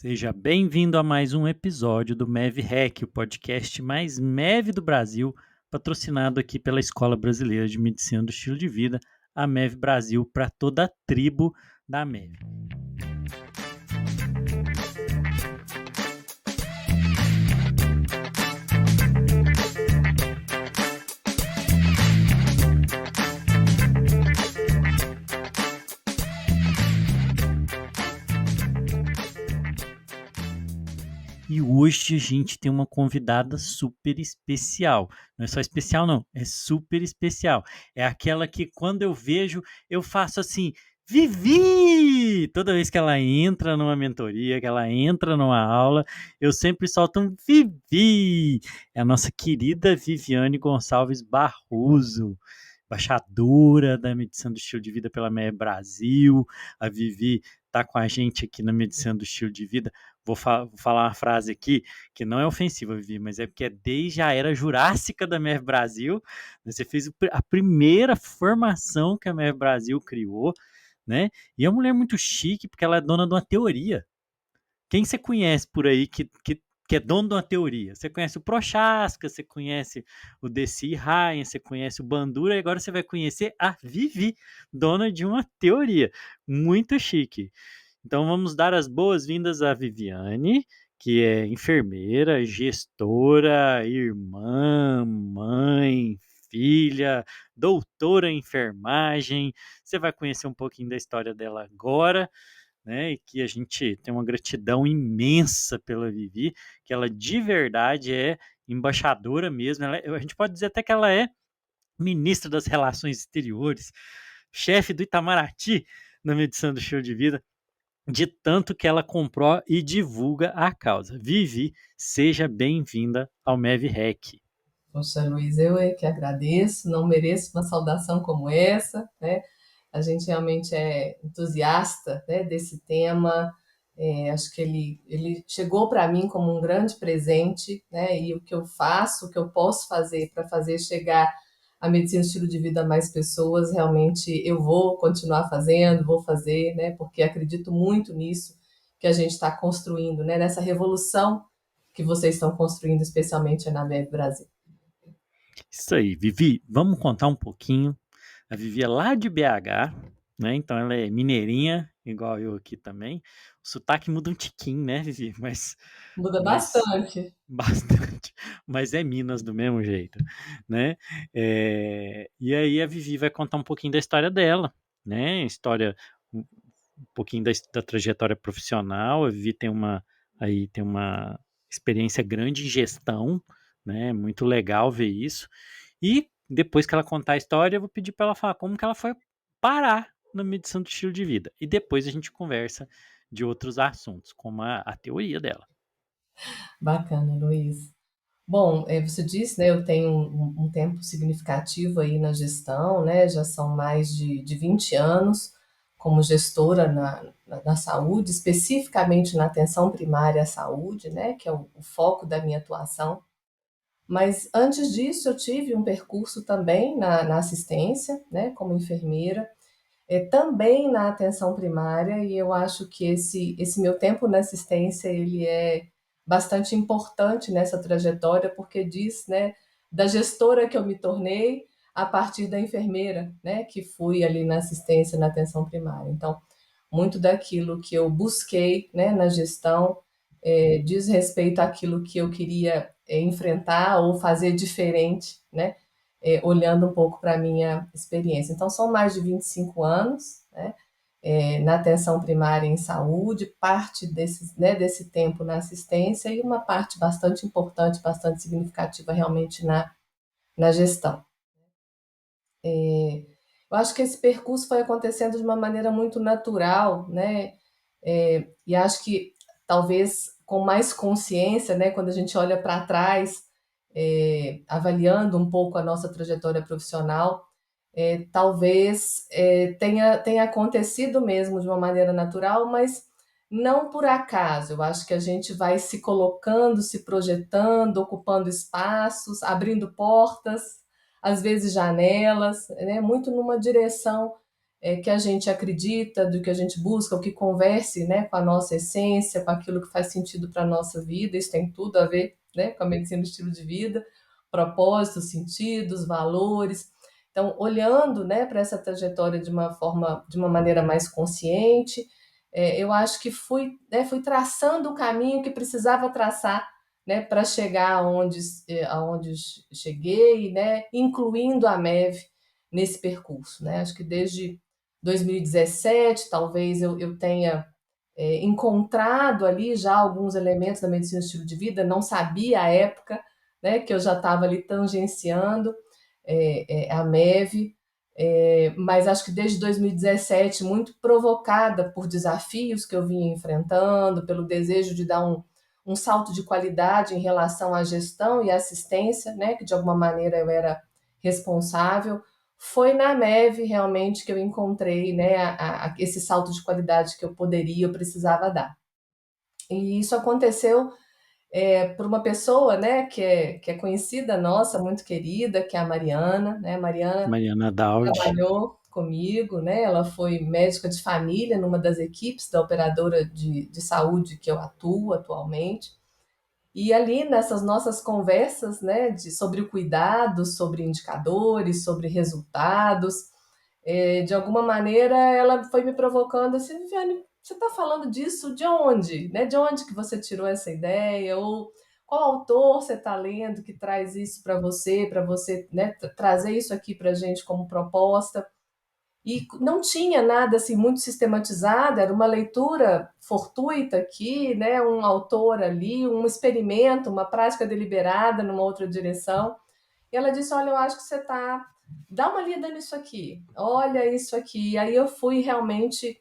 Seja bem-vindo a mais um episódio do MEV Rec, o podcast mais MEV do Brasil, patrocinado aqui pela Escola Brasileira de Medicina do Estilo de Vida, a MEV Brasil, para toda a tribo da MEV. E hoje a gente tem uma convidada super especial. Não é só especial, não, é super especial. É aquela que quando eu vejo, eu faço assim, Vivi! Toda vez que ela entra numa mentoria, que ela entra numa aula, eu sempre solto um Vivi! É a nossa querida Viviane Gonçalves Barroso, embaixadora da Medicina do Estilo de Vida pela MEB Brasil. A Vivi está com a gente aqui na Medicina do Estilo de Vida. Vou falar uma frase aqui que não é ofensiva, Vivi, mas é porque é desde a era jurássica da MEV Brasil. Você fez a primeira formação que a MEV Brasil criou, né? E é uma mulher muito chique, porque ela é dona de uma teoria. Quem você conhece por aí que é dono de uma teoria? Você conhece o Prochaska, você conhece o Desi Ryan, você conhece o Bandura, e agora você vai conhecer a Vivi, dona de uma teoria. Muito chique. Então vamos dar as boas-vindas à Viviane, que é enfermeira, gestora, irmã, mãe, filha, doutora em enfermagem. Você vai conhecer um pouquinho da história dela agora, né? E que a gente tem uma gratidão imensa pela Vivi, que ela de verdade é embaixadora mesmo. A gente pode dizer até que ela é ministra das Relações Exteriores, chefe do Itamaraty na medição do estilo de vida, de tanto que ela comprou e divulga a causa. Vivi, seja bem-vinda ao MEV-REC. Poxa, Luiz, eu é que agradeço, não mereço uma saudação como essa, né? A gente realmente é entusiasta, né, desse tema. Acho que ele chegou para mim como um grande presente, né? E o que eu faço, o que eu posso fazer para fazer chegar a medicina e estilo de vida a mais pessoas, realmente eu vou continuar fazendo, vou fazer, né? Porque acredito muito nisso que a gente está construindo, né? Nessa revolução que vocês estão construindo, especialmente na MEV Brasil. Isso aí, Vivi, vamos contar um pouquinho. A Vivi é lá de BH, né? Então ela é mineirinha, igual eu aqui também. O sotaque muda um tiquinho, né, Vivi? Muda Mas bastante. bastante. Mas é Minas do mesmo jeito, né? E aí a Vivi vai contar um pouquinho da história dela, né? História, um pouquinho da trajetória profissional. A Vivi tem uma experiência grande em gestão, né? Muito legal ver isso. E depois que ela contar a história, eu vou pedir para ela falar como que ela foi parar na medição do estilo de vida. E depois a gente conversa de outros assuntos, como a teoria dela. Bacana, Luiz. Bom, você disse, né, eu tenho um tempo significativo aí na gestão, né, já são mais de 20 anos como gestora na saúde, especificamente na atenção primária à saúde, né, que é o foco da minha atuação. Mas antes disso, eu tive um percurso também na assistência, né, como enfermeira, também na atenção primária, e eu acho que esse meu tempo na assistência, ele é bastante importante nessa trajetória, porque diz, né, da gestora que eu me tornei a partir da enfermeira, né, que fui ali na assistência, na atenção primária. Então, muito daquilo que eu busquei, né, na gestão diz respeito àquilo que eu queria enfrentar ou fazer diferente, né, olhando um pouco para a minha experiência. Então, são mais de 25 anos, né, na atenção primária em saúde, parte desse tempo na assistência e uma parte bastante importante, bastante significativa realmente na gestão. Eu acho que esse percurso foi acontecendo de uma maneira muito natural, né? E acho que talvez com mais consciência, né, quando a gente olha para trás, avaliando um pouco a nossa trajetória profissional, talvez tenha acontecido mesmo de uma maneira natural, mas não por acaso. Eu acho que a gente vai se colocando, se projetando, ocupando espaços, abrindo portas, às vezes janelas, né, muito numa direção que a gente acredita, do que a gente busca, o que converse, né, com a nossa essência, com aquilo que faz sentido para a nossa vida. Isso tem tudo a ver, né, com a medicina do estilo de vida, propósitos, sentidos, valores. Então, olhando, né, para essa trajetória de uma forma, de uma maneira mais consciente, eu acho que fui traçando o caminho que precisava traçar, né, para chegar aonde cheguei, né, incluindo a MEV nesse percurso, né? Acho que desde 2017, talvez eu tenha encontrado ali já alguns elementos da medicina do estilo de vida, não sabia à época, né, que eu já estava ali tangenciando a MEV, mas acho que desde 2017, muito provocada por desafios que eu vinha enfrentando, pelo desejo de dar um salto de qualidade em relação à gestão e assistência, né, que de alguma maneira eu era responsável, foi na MEV realmente que eu encontrei, né, esse salto de qualidade que eu poderia, eu precisava dar. E isso aconteceu por uma pessoa, né, que é conhecida nossa, muito querida, que é a Mariana, né? A Mariana Mariana Daud. trabalhou comigo, né? Ela foi médica de família numa das equipes da operadora de saúde que eu atuo atualmente. E ali nessas nossas conversas, né, sobre o cuidado, sobre indicadores, sobre resultados, de alguma maneira ela foi me provocando assim, Viviane, você está falando disso de onde? Né? De onde que você tirou essa ideia? Ou qual autor você está lendo que traz isso para você, né, trazer isso aqui para a gente como proposta? E não tinha nada assim muito sistematizado, era uma leitura fortuita aqui, né, um autor ali, um experimento, uma prática deliberada numa outra direção. E ela disse: Olha, eu acho que você está. Dá uma lida nisso aqui, olha isso aqui. E aí eu fui realmente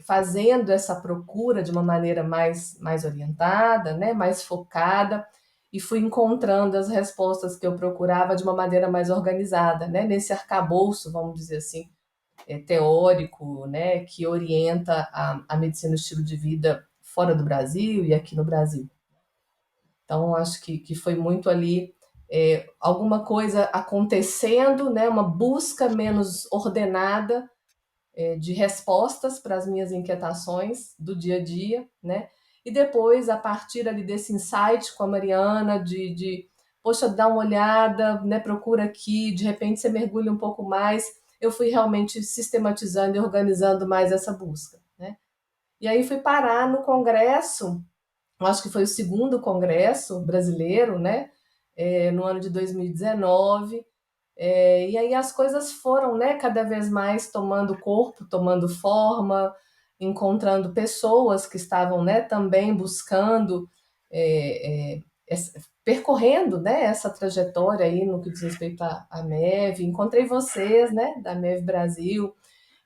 fazendo essa procura de uma maneira mais orientada, né, mais focada, e fui encontrando as respostas que eu procurava de uma maneira mais organizada, né, nesse arcabouço, vamos dizer assim, teórico, né, que orienta a medicina do estilo de vida fora do Brasil e aqui no Brasil. Então, acho que foi muito ali alguma coisa acontecendo, né, uma busca menos ordenada de respostas para as minhas inquietações do dia a dia, né? E depois, a partir ali desse insight com a Mariana, poxa, dá uma olhada, né, procura aqui, de repente você mergulha um pouco mais, eu fui realmente sistematizando e organizando mais essa busca, né? E aí fui parar no congresso, eu acho que foi o segundo congresso brasileiro, né? No ano de 2019, e aí as coisas foram, né, cada vez mais tomando corpo, tomando forma, encontrando pessoas que estavam, né, também buscando, percorrendo, né, essa trajetória aí no que diz respeito à MEV. Encontrei vocês, né, da MEV Brasil,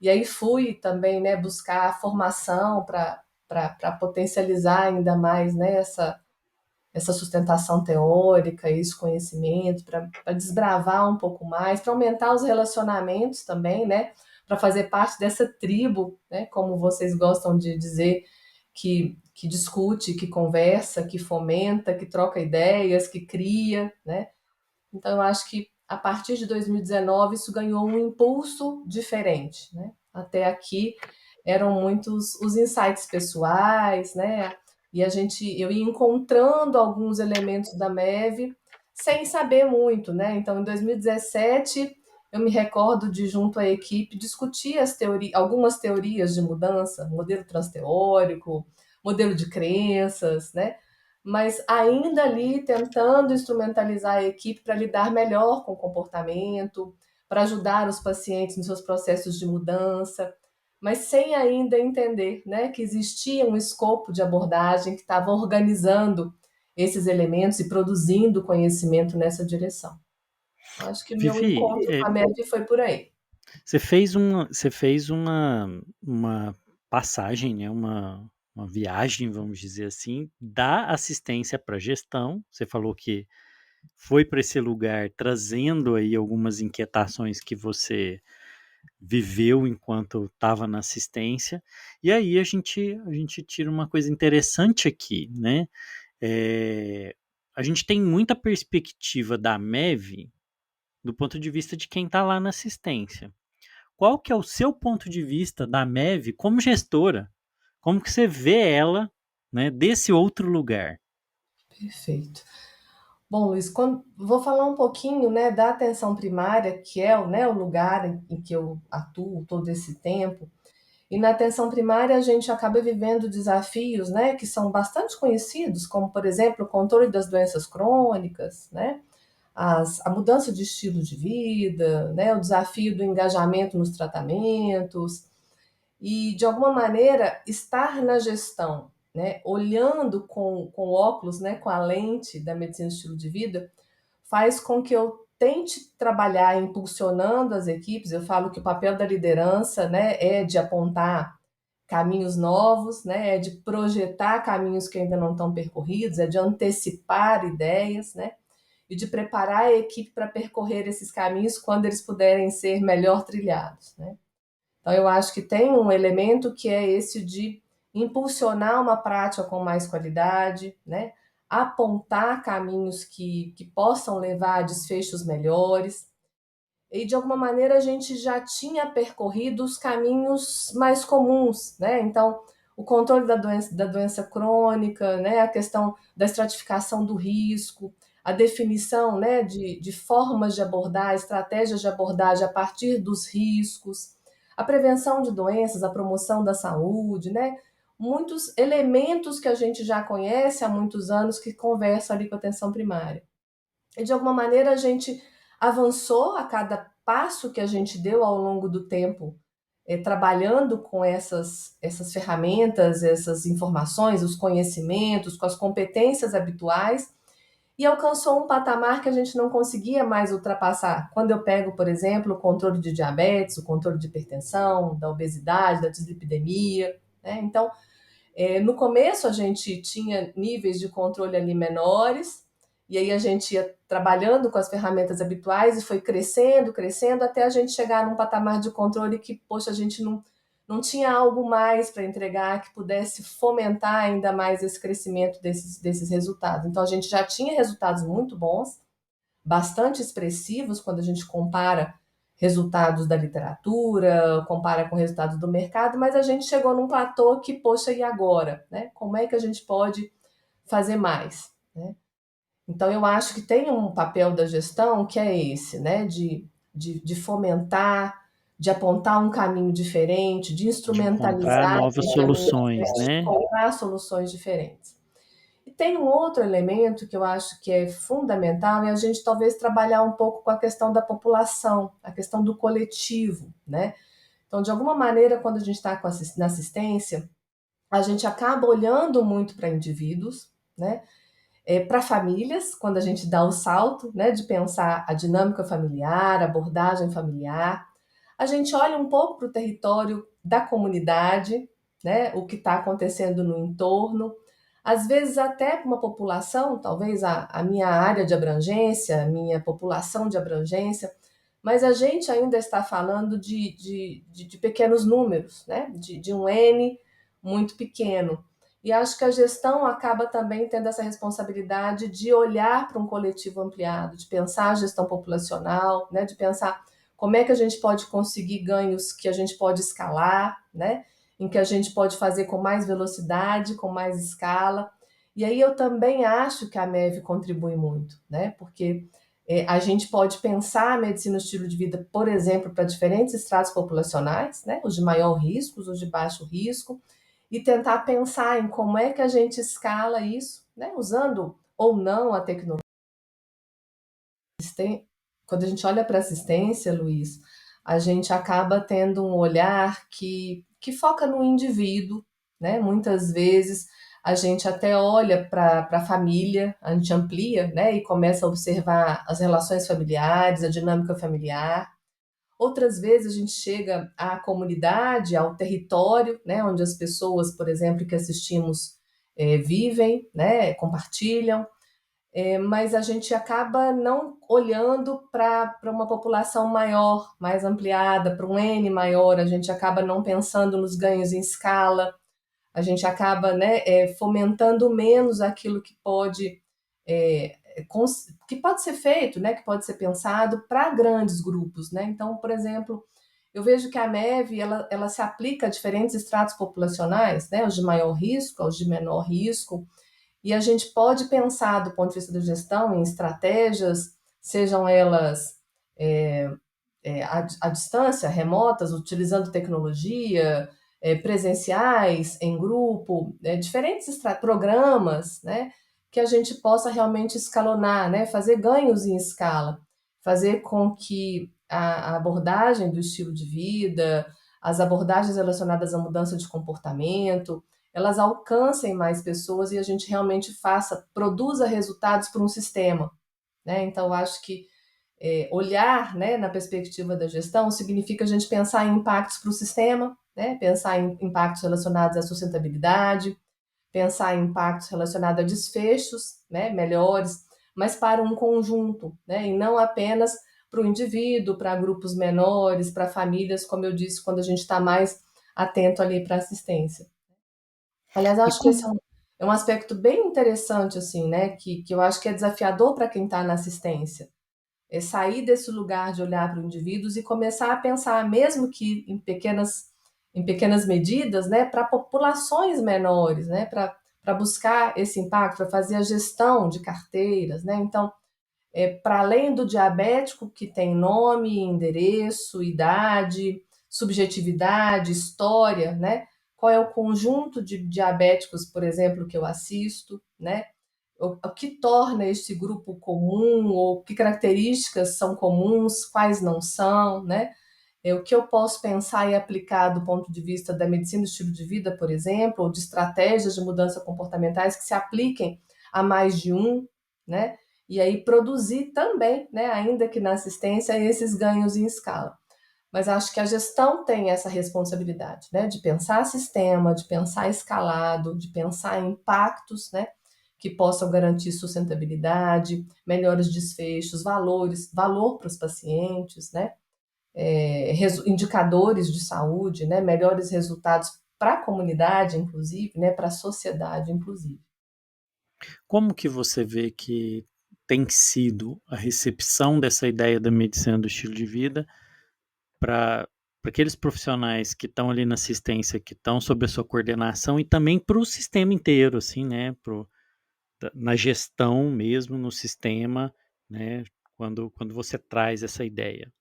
e aí fui também, né, buscar formação para potencializar ainda mais, né, essa sustentação teórica, esse conhecimento, para desbravar um pouco mais, para aumentar os relacionamentos também, né? Para fazer parte dessa tribo, né? Como vocês gostam de dizer, que discute, que conversa, que fomenta, que troca ideias, que cria, né? Então, eu acho que a partir de 2019 isso ganhou um impulso diferente, né? Até aqui eram muitos os insights pessoais, né? E eu ia encontrando alguns elementos da MEV sem saber muito, né? Então, em 2017, eu me recordo de, junto à equipe, discutir algumas teorias de mudança, modelo transteórico, modelo de crenças, né? Mas ainda ali tentando instrumentalizar a equipe para lidar melhor com o comportamento, para ajudar os pacientes nos seus processos de mudança, mas sem ainda entender, né, que existia um escopo de abordagem que estava organizando esses elementos e produzindo conhecimento nessa direção. Eu acho que meu Vivi, encontro com a MEV foi por aí. você fez uma passagem, né, uma viagem, vamos dizer assim, da assistência para gestão. Você falou que foi para esse lugar trazendo aí algumas inquietações que você viveu enquanto estava na assistência. E aí a gente tira uma coisa interessante aqui, né? É, a gente tem muita perspectiva da MEV do ponto de vista de quem está lá na assistência. qual que é o seu ponto de vista da MEV como gestora? Como que você vê ela, né, desse outro lugar? Perfeito. Bom, Luiz, vou falar um pouquinho, né, da atenção primária, que é o lugar em que eu atuo todo esse tempo. E na atenção primária a gente acaba vivendo desafios, né, que são bastante conhecidos, como, por exemplo, o controle das doenças crônicas, né, a mudança de estilo de vida, né, o desafio do engajamento nos tratamentos, e, de alguma maneira, estar na gestão, né, olhando com óculos, né, com a lente da medicina do estilo de vida, faz com que eu tente trabalhar impulsionando as equipes. Eu falo que o papel da liderança, né, é de apontar caminhos novos, né, é de projetar caminhos que ainda não estão percorridos, é de antecipar ideias, né, e de preparar a equipe para percorrer esses caminhos quando eles puderem ser melhor trilhados, né. Então, eu acho que tem um elemento que é esse de impulsionar uma prática com mais qualidade, né? Apontar caminhos que possam levar a desfechos melhores. E, de alguma maneira, a gente já tinha percorrido os caminhos mais comuns, né? Então, o controle da doença crônica, né? A questão da estratificação do risco, a definição, né, de formas de abordar, estratégias de abordagem a partir dos riscos, a prevenção de doenças, a promoção da saúde, né? Muitos elementos que a gente já conhece há muitos anos que conversam ali com a atenção primária. E, de alguma maneira, a gente avançou a cada passo que a gente deu ao longo do tempo, trabalhando com essas ferramentas, essas informações, os conhecimentos, com as competências habituais, e alcançou um patamar que a gente não conseguia mais ultrapassar. Quando eu pego, por exemplo, o controle de diabetes, o controle de hipertensão, da obesidade, da dislipidemia, né? Então, no começo a gente tinha níveis de controle ali menores, e aí a gente ia trabalhando com as ferramentas habituais e foi crescendo, crescendo, até a gente chegar num patamar de controle que, poxa, a gente não tinha algo mais para entregar que pudesse fomentar ainda mais esse crescimento desses resultados. Então a gente já tinha resultados muito bons, bastante expressivos quando a gente compara resultados da literatura, compara com resultados do mercado, mas a gente chegou num platô que, poxa, e agora? Né? Como é que a gente pode fazer mais? Né? Então, eu acho que tem um papel da gestão que é esse, né? De fomentar, de apontar um caminho diferente, de De encontrar instrumentalizar novas soluções, de né? encontrar soluções diferentes. E tem um outro elemento que eu acho que é fundamental, e a gente talvez trabalhar um pouco com a questão da população, a questão do coletivo, né? Então, de alguma maneira, quando a gente está na assistência, a gente acaba olhando muito para indivíduos, né? Para famílias, quando a gente dá o salto, né, de pensar a dinâmica familiar, a abordagem familiar. A gente olha um pouco para o território da comunidade, né, o que está acontecendo no entorno, às vezes até para uma população, talvez a minha área de abrangência, a minha população de abrangência, mas a gente ainda está falando de pequenos números, né, de um N muito pequeno. E acho que a gestão acaba também tendo essa responsabilidade de olhar para um coletivo ampliado, de pensar a gestão populacional, né, de pensar como é que a gente pode conseguir ganhos que a gente pode escalar, né, em que a gente pode fazer com mais velocidade, com mais escala. E aí eu também acho que a MEV contribui muito, né, porque a gente pode pensar a medicina no estilo de vida, por exemplo, para diferentes estratos populacionais, né, os de maior risco, os de baixo risco, e tentar pensar em como é que a gente escala isso, né, usando ou não a tecnologia. Quando a gente olha para a assistência, Luiz, a gente acaba tendo um olhar que foca no indivíduo, né? Muitas vezes a gente até olha para a família, a gente amplia, né? E começa a observar as relações familiares, a dinâmica familiar. Outras vezes a gente chega à comunidade, ao território, né, onde as pessoas, por exemplo, que assistimos, vivem, né, compartilham, mas a gente acaba não olhando para uma população maior, mais ampliada, para um N maior, a gente acaba não pensando nos ganhos em escala, a gente acaba, né, fomentando menos aquilo é, que pode ser feito, né, que pode ser pensado para grandes grupos, né? Então, por exemplo, eu vejo que a MEV ela se aplica a diferentes estratos populacionais, né? Os de maior risco, aos de menor risco, e a gente pode pensar do ponto de vista da gestão em estratégias, sejam elas à distância, remotas, utilizando tecnologia, presenciais, em grupo, diferentes programas, né, que a gente possa realmente escalonar, né, fazer ganhos em escala, fazer com que a abordagem do estilo de vida, as abordagens relacionadas à mudança de comportamento, elas alcancem mais pessoas e a gente realmente produza resultados para um sistema, né? Então, eu acho que olhar, né, na perspectiva da gestão significa a gente pensar em impactos para o sistema, né, pensar em impactos relacionados à sustentabilidade, pensar em impactos relacionados a desfechos, né, melhores, mas para um conjunto, né, e não apenas para o indivíduo, para grupos menores, para famílias, como eu disse, quando a gente está mais atento ali para assistência. Aliás, eu E acho que como, esse é um aspecto bem interessante, assim, né, que eu acho que é desafiador para quem está na assistência, é sair desse lugar de olhar para os indivíduos e começar a pensar, mesmo que em pequenas medidas, né, para populações menores, né, para buscar esse impacto, para fazer a gestão de carteiras, né? Então, para além do diabético, que tem nome, endereço, idade, subjetividade, história, né? Qual é o conjunto de diabéticos, por exemplo, que eu assisto, né? O que torna este grupo comum, ou que características são comuns, quais não são, né? O que eu posso pensar e aplicar do ponto de vista da medicina do estilo de vida, por exemplo, ou de estratégias de mudança comportamentais que se apliquem a mais de um, né? E aí produzir também, né, ainda que na assistência, esses ganhos em escala. Mas acho que a gestão tem essa responsabilidade, né, de pensar sistema, de pensar escalado, de pensar em impactos, né, que possam garantir sustentabilidade, melhores desfechos, valor para os pacientes, né, indicadores de saúde, né, melhores resultados para a comunidade, inclusive, né, para a sociedade, inclusive. como que você vê que tem sido a recepção dessa ideia da medicina do estilo de vida para aqueles profissionais que estão ali na assistência, que estão sob a sua coordenação e também para o sistema inteiro, assim, né? Na gestão mesmo, no sistema, né? Quando você traz essa ideia.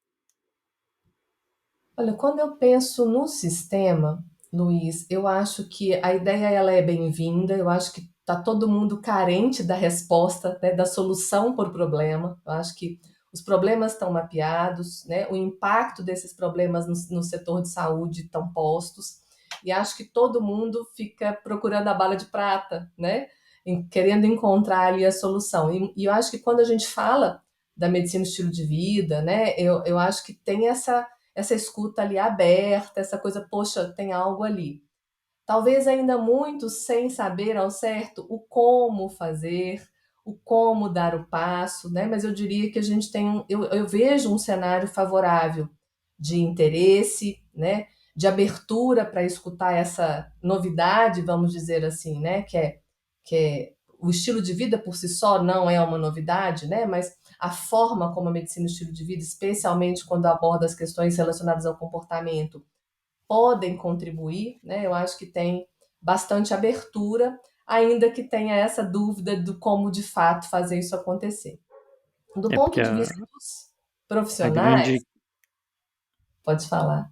Olha, quando eu penso no sistema, Luiz, eu acho que a ideia ela é bem-vinda. Eu acho que está todo mundo carente da resposta, né, da solução por problema. Eu acho que os problemas estão mapeados, né, o impacto desses problemas no setor de saúde estão postos, e acho que todo mundo fica procurando a bala de prata, né, querendo encontrar ali a solução. E eu acho que quando a gente fala da medicina do estilo de vida, né, eu acho que tem essa escuta ali aberta, essa coisa, poxa, tem algo ali. Talvez ainda muitos sem saber ao certo o como fazer, o como dar o passo, né? Mas eu diria que a gente tem eu vejo um cenário favorável de interesse, né? De abertura para escutar essa novidade, vamos dizer assim, né? Que é o estilo de vida por si só não é uma novidade, né? Mas a forma como a medicina e o estilo de vida, especialmente quando aborda as questões relacionadas ao comportamento, podem contribuir, né? Eu acho que tem bastante abertura, ainda que tenha essa dúvida do como de fato fazer isso acontecer. Do É ponto porque de vista dos a profissionais, grande pode falar.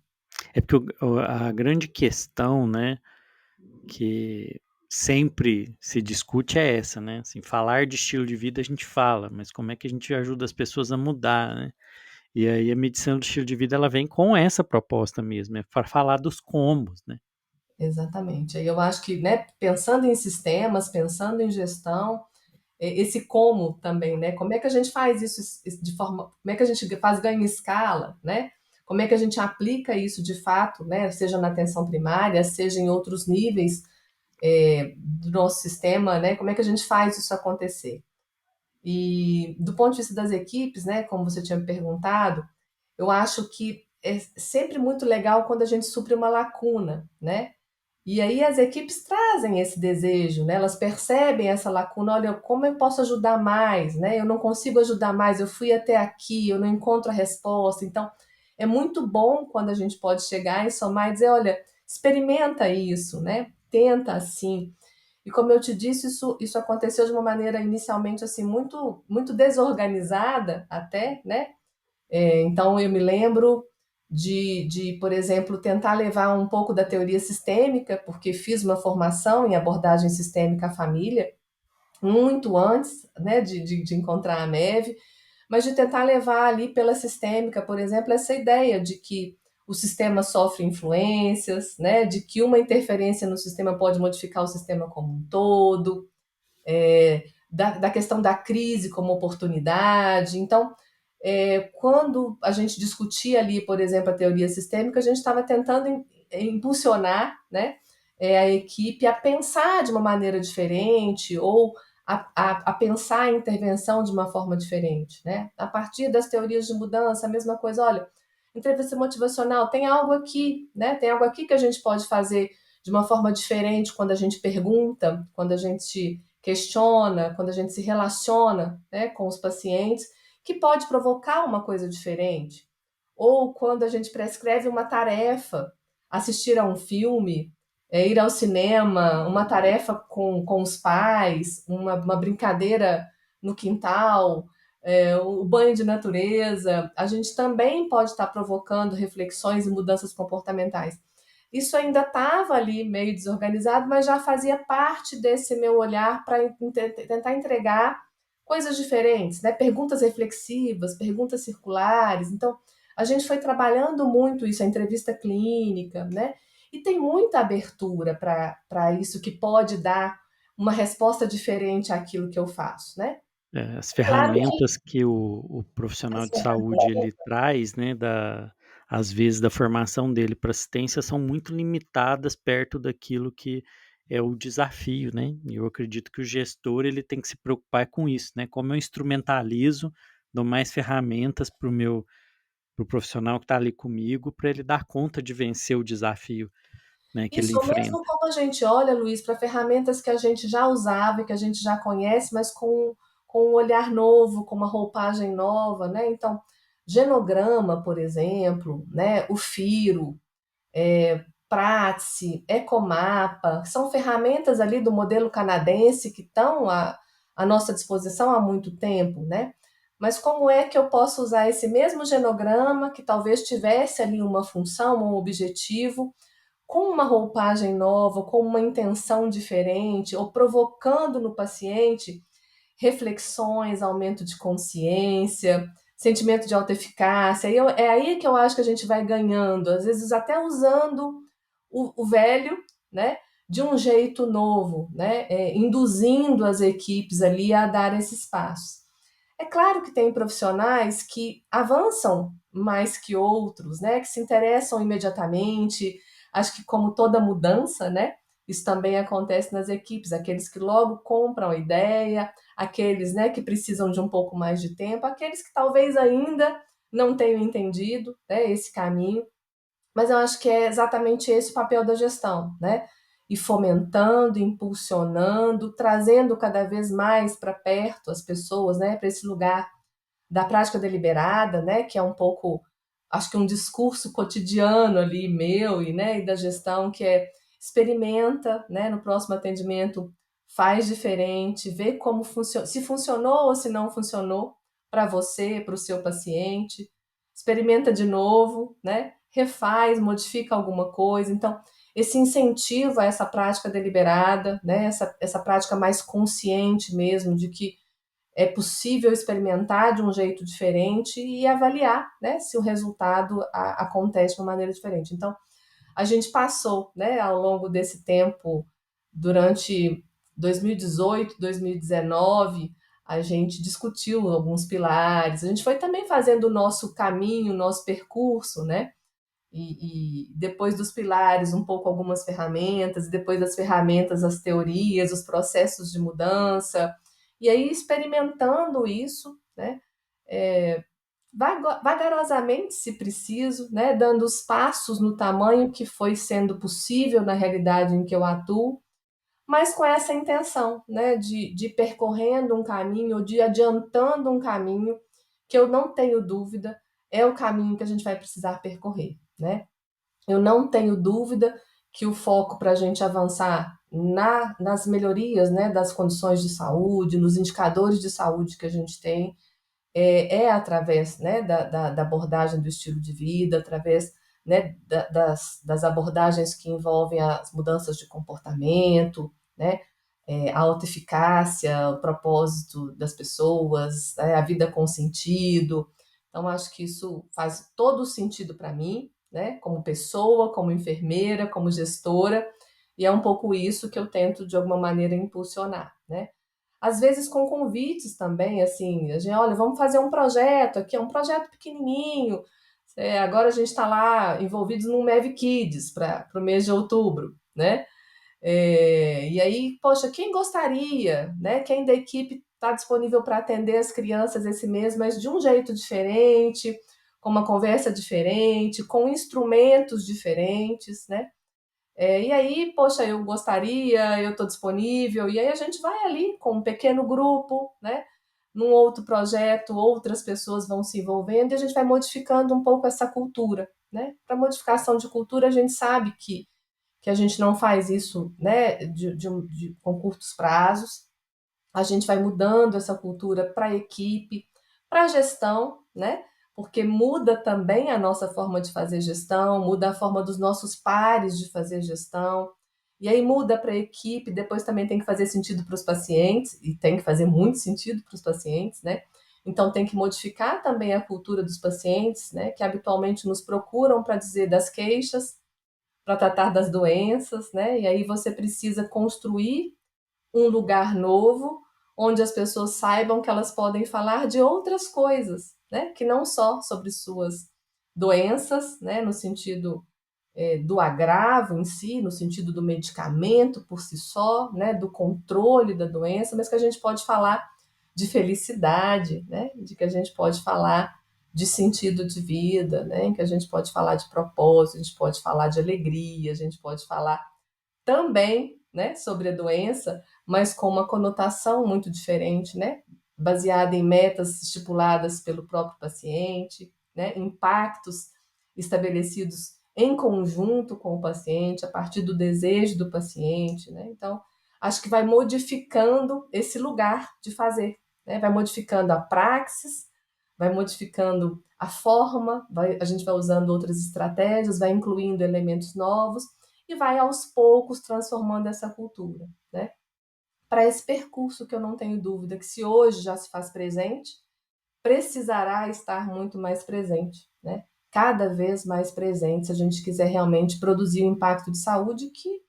é porque a grande questão, né, que sempre se discute é essa, né? Assim, falar de estilo de vida a gente fala, mas como é que a gente ajuda as pessoas a mudar, né? E aí a medicina do estilo de vida ela vem com essa proposta mesmo, é para falar dos combos, né? Exatamente. Aí eu acho que, né, pensando em sistemas, pensando em gestão, esse como também, né? Como é que a gente faz isso de forma, como é que a gente faz ganho em escala, né? Como é que a gente aplica isso de fato, né? Seja na atenção primária, seja em outros níveis do nosso sistema, né? Como é que a gente faz isso acontecer? E do ponto de vista das equipes, né? Como você tinha me perguntado, eu acho que é sempre muito legal quando a gente supre uma lacuna, né? E aí as equipes trazem esse desejo, né? Elas percebem essa lacuna, olha, como eu posso ajudar mais, né? Eu não consigo ajudar mais, eu fui até aqui, eu não encontro a resposta. Então, é muito bom quando a gente pode chegar e somar e dizer, olha, experimenta isso, né? Tenta assim. E como eu te disse, isso aconteceu de uma maneira inicialmente assim muito desorganizada até, né? Então eu me lembro por exemplo, tentar levar um pouco da teoria sistêmica, porque fiz uma formação em abordagem sistêmica à família muito antes, né, de encontrar a MEV, mas de tentar levar ali pela sistêmica, por exemplo, essa ideia de que o sistema sofre influências, né, de que uma interferência no sistema pode modificar o sistema como um todo, da questão da crise como oportunidade. Então, quando a gente discutia ali, por exemplo, a teoria sistêmica, a gente estava tentando impulsionar, né, a equipe a pensar de uma maneira diferente ou a pensar a intervenção de uma forma diferente, né? A partir das teorias de mudança, a mesma coisa, olha, entrevista motivacional, tem algo aqui, né? Tem algo aqui que a gente pode fazer de uma forma diferente quando a gente pergunta, quando a gente questiona, quando a gente se relaciona, né, com os pacientes, que pode provocar uma coisa diferente. Ou quando a gente prescreve uma tarefa, assistir a um filme, ir ao cinema, uma tarefa com os pais, uma brincadeira no quintal, o banho de natureza, a gente também pode estar provocando reflexões e mudanças comportamentais. Isso ainda estava ali meio desorganizado, mas já fazia parte desse meu olhar para tentar entregar coisas diferentes, né? Perguntas reflexivas, perguntas circulares. Então, a gente foi trabalhando muito isso, a entrevista clínica, né? E tem muita abertura para isso que pode dar uma resposta diferente àquilo que eu faço, né? As Claro que ferramentas que o profissional as de saúde ferramentas. ele traz, né, às vezes da formação dele para assistência são muito limitadas perto daquilo que é o desafio, né. E eu acredito que o gestor ele tem que se preocupar com isso, né, como eu instrumentalizo, dou mais ferramentas para o profissional que está ali comigo, para ele dar conta de vencer o desafio, né, que ele Isso, ou mesmo enfrenta. como a gente olha, Luiz, para ferramentas que a gente já usava e que a gente já conhece, mas com um olhar novo, com uma roupagem nova, né? Então, genograma, por exemplo, né? O Firo, Pratice, Ecomapa, são ferramentas ali do modelo canadense que estão à nossa disposição há muito tempo, né? Mas como é que eu posso usar esse mesmo genograma, que talvez tivesse ali uma função, um objetivo, com uma roupagem nova, com uma intenção diferente, ou provocando no paciente reflexões, aumento de consciência, sentimento de autoeficácia. É aí que eu acho que a gente vai ganhando, às vezes até usando o velho, né? De um jeito novo, né? Induzindo as equipes ali a dar esses passos. É claro que tem profissionais que avançam mais que outros, né? Que se interessam imediatamente. Acho que como toda mudança, né? Isso também acontece nas equipes, aqueles que logo compram a ideia, aqueles, né, que precisam de um pouco mais de tempo, aqueles que talvez ainda não tenham entendido, né, esse caminho. Mas eu acho que é exatamente esse o papel da gestão, né? E fomentando, impulsionando, trazendo cada vez mais para perto as pessoas, né, para esse lugar da prática deliberada, né, que é um pouco, acho que um discurso cotidiano ali meu e, né, e da gestão que é experimenta, né, no próximo atendimento faz diferente, vê como funciona, se funcionou ou se não funcionou para você, para o seu paciente, experimenta de novo, né, refaz, modifica alguma coisa. Então, esse incentivo a essa prática deliberada, né, essa prática mais consciente mesmo de que é possível experimentar de um jeito diferente e avaliar, né, se o resultado acontece de uma maneira diferente. Então, a gente passou, né, ao longo desse tempo, durante 2018, 2019, a gente discutiu alguns pilares, a gente foi também fazendo o nosso caminho, o nosso percurso, né? E depois dos pilares, um pouco algumas ferramentas, e depois das ferramentas, as teorias, os processos de mudança, e aí experimentando isso, né? É, vagarosamente, se preciso, né? Dando os passos no tamanho que foi sendo possível na realidade em que eu atuo, mas com essa intenção, né? De ir percorrendo um caminho, ou de ir adiantando um caminho que eu não tenho dúvida é o caminho que a gente vai precisar percorrer, né? Eu não tenho dúvida que o foco para a gente avançar nas melhorias, né, das condições de saúde, nos indicadores de saúde que a gente tem, é através, né, da abordagem do estilo de vida, através, né, das abordagens que envolvem as mudanças de comportamento, né, a autoeficácia, o propósito das pessoas, né, a vida com sentido. Então, acho que isso faz todo o sentido para mim, né, como pessoa, como enfermeira, como gestora, e é um pouco isso que eu tento, de alguma maneira, impulsionar, né? Às vezes com convites também, assim, a gente, olha, vamos fazer um projeto aqui, é um projeto pequenininho. Agora a gente está lá envolvidos no Mev Kids para o mês de outubro, né? E aí, poxa, quem gostaria, né? Quem da equipe está disponível para atender as crianças esse mês, mas de um jeito diferente, com uma conversa diferente, com instrumentos diferentes, né? E aí, poxa, eu gostaria, eu estou disponível, e aí a gente vai ali com um pequeno grupo, né? Num outro projeto, outras pessoas vão se envolvendo e a gente vai modificando um pouco essa cultura, né? Para modificação de cultura, a gente sabe que a gente não faz isso, né, com curtos prazos, a gente vai mudando essa cultura para a equipe, para a gestão, né? Porque muda também a nossa forma de fazer gestão, muda a forma dos nossos pares de fazer gestão, e aí muda para a equipe, depois também tem que fazer sentido para os pacientes, e tem que fazer muito sentido para os pacientes, né? Então tem que modificar também a cultura dos pacientes, né? Que habitualmente nos procuram para dizer das queixas, para tratar das doenças, né? E aí você precisa construir um lugar novo onde as pessoas saibam que elas podem falar de outras coisas, né? Que não só sobre suas doenças, né? No sentido do agravo em si, no sentido do medicamento por si só, né? Do controle da doença, mas que a gente pode falar de felicidade, né? De que a gente pode falar de sentido de vida, né? Que a gente pode falar de propósito, a gente pode falar de alegria, a gente pode falar também, né, sobre a doença, mas com uma conotação muito diferente, né, baseada em metas estipuladas pelo próprio paciente, né, impactos estabelecidos em conjunto com o paciente, a partir do desejo do paciente, né? Então, acho que vai modificando esse lugar de fazer, né? Vai modificando a praxis, vai modificando a forma, a gente vai usando outras estratégias, vai incluindo elementos novos e vai aos poucos transformando essa cultura, né? Para esse percurso que eu não tenho dúvida que se hoje já se faz presente, precisará estar muito mais presente, né? Cada vez mais presente, se a gente quiser realmente produzir o impacto de saúde que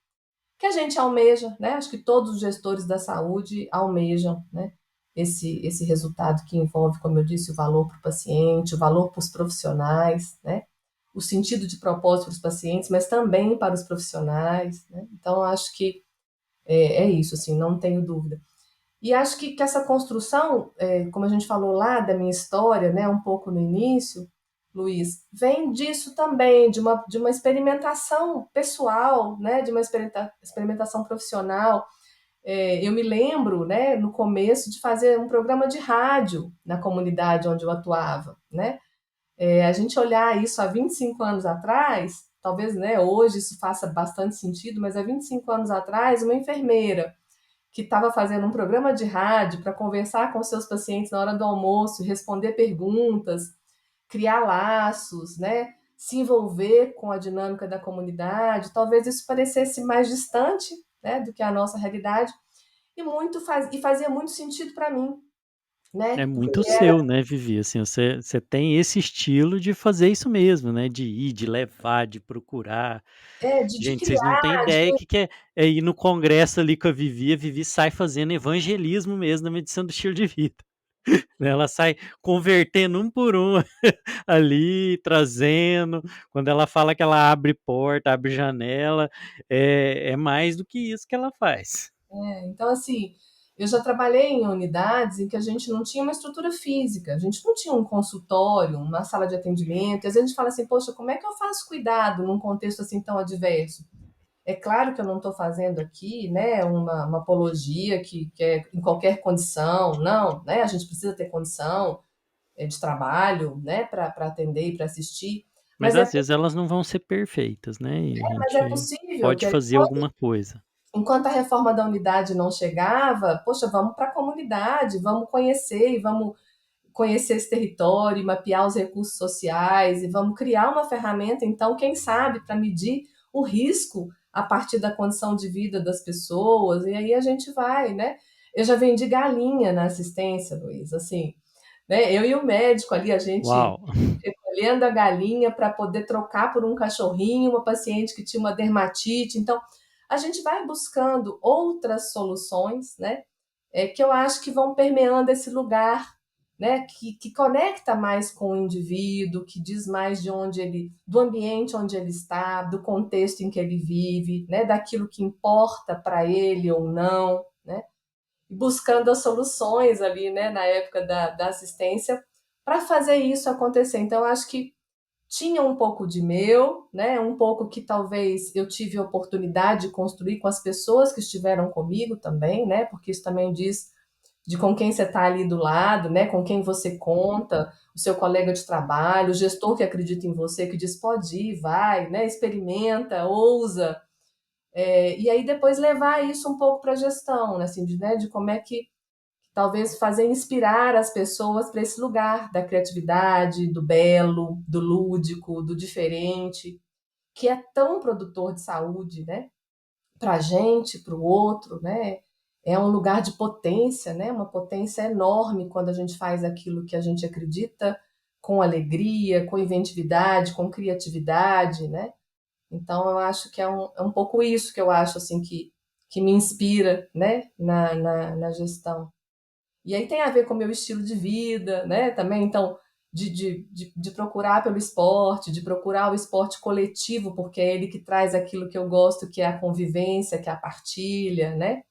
a gente almeja, né? Acho que todos os gestores da saúde almejam, né? Esse resultado que envolve, como eu disse, o valor para o paciente, o valor para os profissionais, né? O sentido de propósito para os pacientes, mas também para os profissionais, né? Então, acho que é isso, assim, não tenho dúvida. E acho que essa construção, como a gente falou lá da minha história, né, um pouco no início, Luiz, vem disso também, de uma experimentação pessoal, né, de uma experimentação profissional. Eu me lembro, né, no começo, de fazer um programa de rádio na comunidade onde eu atuava, né? A gente olhar isso há 25 anos atrás, talvez, né, hoje isso faça bastante sentido, mas há 25 anos atrás, uma enfermeira que estava fazendo um programa de rádio para conversar com seus pacientes na hora do almoço, responder perguntas, criar laços, né? Se envolver com a dinâmica da comunidade. Talvez isso parecesse mais distante, né, do que a nossa realidade e fazia muito sentido para mim, É né? Porque muito seu, né, Vivi, assim, você tem esse estilo de fazer isso mesmo, né, de ir, de levar, de procurar. de Gente, vocês não têm criar, ideia que é ir no congresso ali com a Vivi sai fazendo evangelismo mesmo na medição do estilo de vida, né, ela sai convertendo um por um ali, trazendo, quando ela fala que ela abre porta, abre janela, é mais do que isso que ela faz. então, assim, eu já trabalhei em unidades em que a gente não tinha uma estrutura física, a gente não tinha um consultório, uma sala de atendimento, e às vezes a gente fala assim, poxa, como é que eu faço cuidado num contexto assim tão adverso? É claro que eu não estou fazendo aqui, né, uma apologia que é em qualquer condição, não, né? A gente precisa ter condição, de trabalho, né, para atender e para assistir, Mas mas é, às vezes elas não vão ser perfeitas, né? E a mas é gente possível pode que fazer alguma coisa. enquanto a reforma da unidade não chegava, poxa, vamos para a comunidade, vamos conhecer e vamos conhecer esse território, mapear os recursos sociais e vamos criar uma ferramenta, então, quem sabe, para medir o risco a partir da condição de vida das pessoas, e aí a gente vai, né? Eu já vendi galinha na assistência, Luiz, assim, né? Eu e o médico ali, a gente Uau! recolhendo a galinha para poder trocar por um cachorrinho, uma paciente que tinha uma dermatite. Então, a gente vai buscando outras soluções, né? Que eu acho que vão permeando esse lugar, né? Que conecta mais com o indivíduo, que diz mais de onde ele, do ambiente onde ele está, do contexto em que ele vive, né? Daquilo que importa para ele ou não, né? Buscando as soluções ali, né, na época da assistência, para fazer isso acontecer. Então, eu acho que tinha um pouco de meu, né, um pouco que talvez eu tive a oportunidade de construir com as pessoas que estiveram comigo também, né, porque isso também diz de com quem você está ali do lado, né, com quem você conta, o seu colega de trabalho, o gestor que acredita em você, que diz pode ir, vai, né, experimenta, ousa, e aí depois levar isso um pouco para a gestão, né, assim, de como é que talvez fazer inspirar as pessoas para esse lugar da criatividade, do belo, do lúdico, do diferente, que é tão produtor de saúde, né? Para a gente, para o outro, né? É um lugar de potência, né? Uma potência enorme quando a gente faz aquilo que a gente acredita, com alegria, com inventividade, com criatividade, né? Então eu acho que é um pouco isso que eu acho assim que me inspira, né? Na gestão. E aí tem a ver com o meu estilo de vida, né? Também, então, de procurar pelo esporte, de procurar o esporte coletivo, porque é ele que traz aquilo que eu gosto, que é a convivência, que é a partilha, né?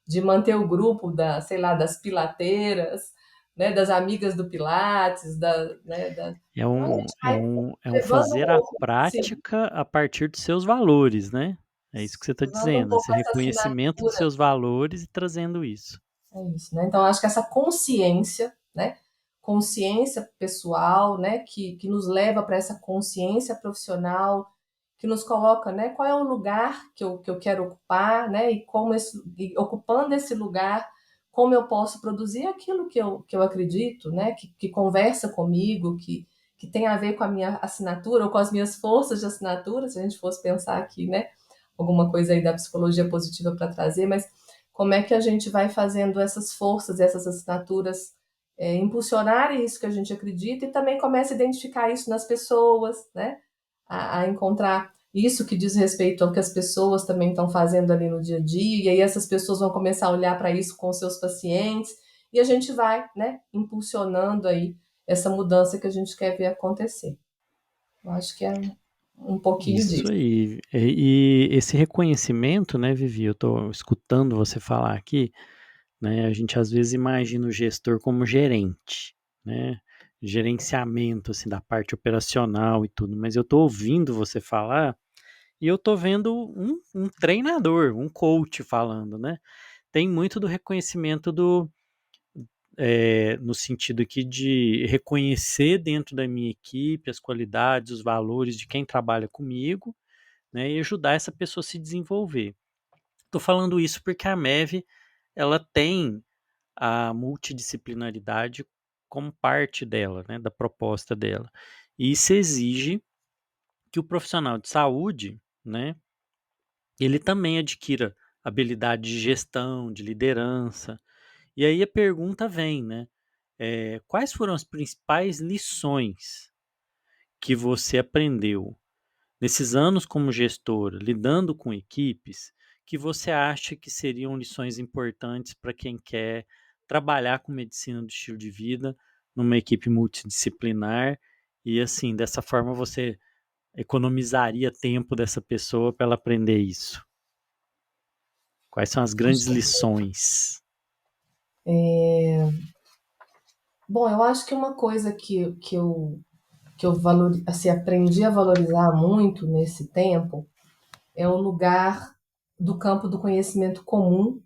De manter o grupo da, sei lá, das pilateiras, né? Das amigas do Pilates, então a gente vai É um levando um fazer a pouco, sim, prática a partir dos seus valores, né? É isso que você está levando um dizendo, esse pouco essa reconhecimento dos assinatura. seus valores e trazendo isso. É isso, né? Então, eu acho que essa consciência, né? Consciência pessoal, né? Que nos leva para essa consciência profissional, que nos coloca, né? Qual é o lugar que eu quero ocupar, né? E como e ocupando esse lugar, como eu posso produzir aquilo que eu acredito, né? Que conversa comigo, que tem a ver com a minha assinatura ou com as minhas forças de assinatura, se a gente fosse pensar aqui, né? Alguma coisa aí da psicologia positiva para trazer, mas como é que a gente vai fazendo essas forças, essas assinaturas impulsionarem isso que a gente acredita e também começa a identificar isso nas pessoas, né? A encontrar isso que diz respeito ao que as pessoas também estão fazendo ali no dia a dia, e aí essas pessoas vão começar a olhar para isso com os seus pacientes, e a gente vai, né, impulsionando aí essa mudança que a gente quer ver acontecer. Eu acho que é um pouquinho Isso disso. aí. E esse reconhecimento, né, Vivi, eu estou escutando você falar aqui, né, a gente às vezes imagina o gestor como gerente, né, gerenciamento, assim, da parte operacional e tudo, mas eu estou ouvindo você falar e eu estou vendo um treinador, um coach falando, né, tem muito do reconhecimento no sentido aqui de reconhecer dentro da minha equipe as qualidades, os valores de quem trabalha comigo, né, e ajudar essa pessoa a se desenvolver. Estou falando isso porque a MEV ela tem a multidisciplinaridade como parte dela, né, da proposta dela. E isso exige que o profissional de saúde, né, ele também adquira habilidade de gestão, de liderança. E aí a pergunta vem, né? Quais foram as principais lições que você aprendeu nesses anos como gestora, lidando com equipes, que você acha que seriam lições importantes para quem quer trabalhar com medicina do estilo de vida numa equipe multidisciplinar e assim, dessa forma você economizaria tempo dessa pessoa para ela aprender isso? Quais são as grandes lições? Bom, eu acho que uma coisa que eu assim, aprendi a valorizar muito nesse tempo é o lugar do campo do conhecimento comum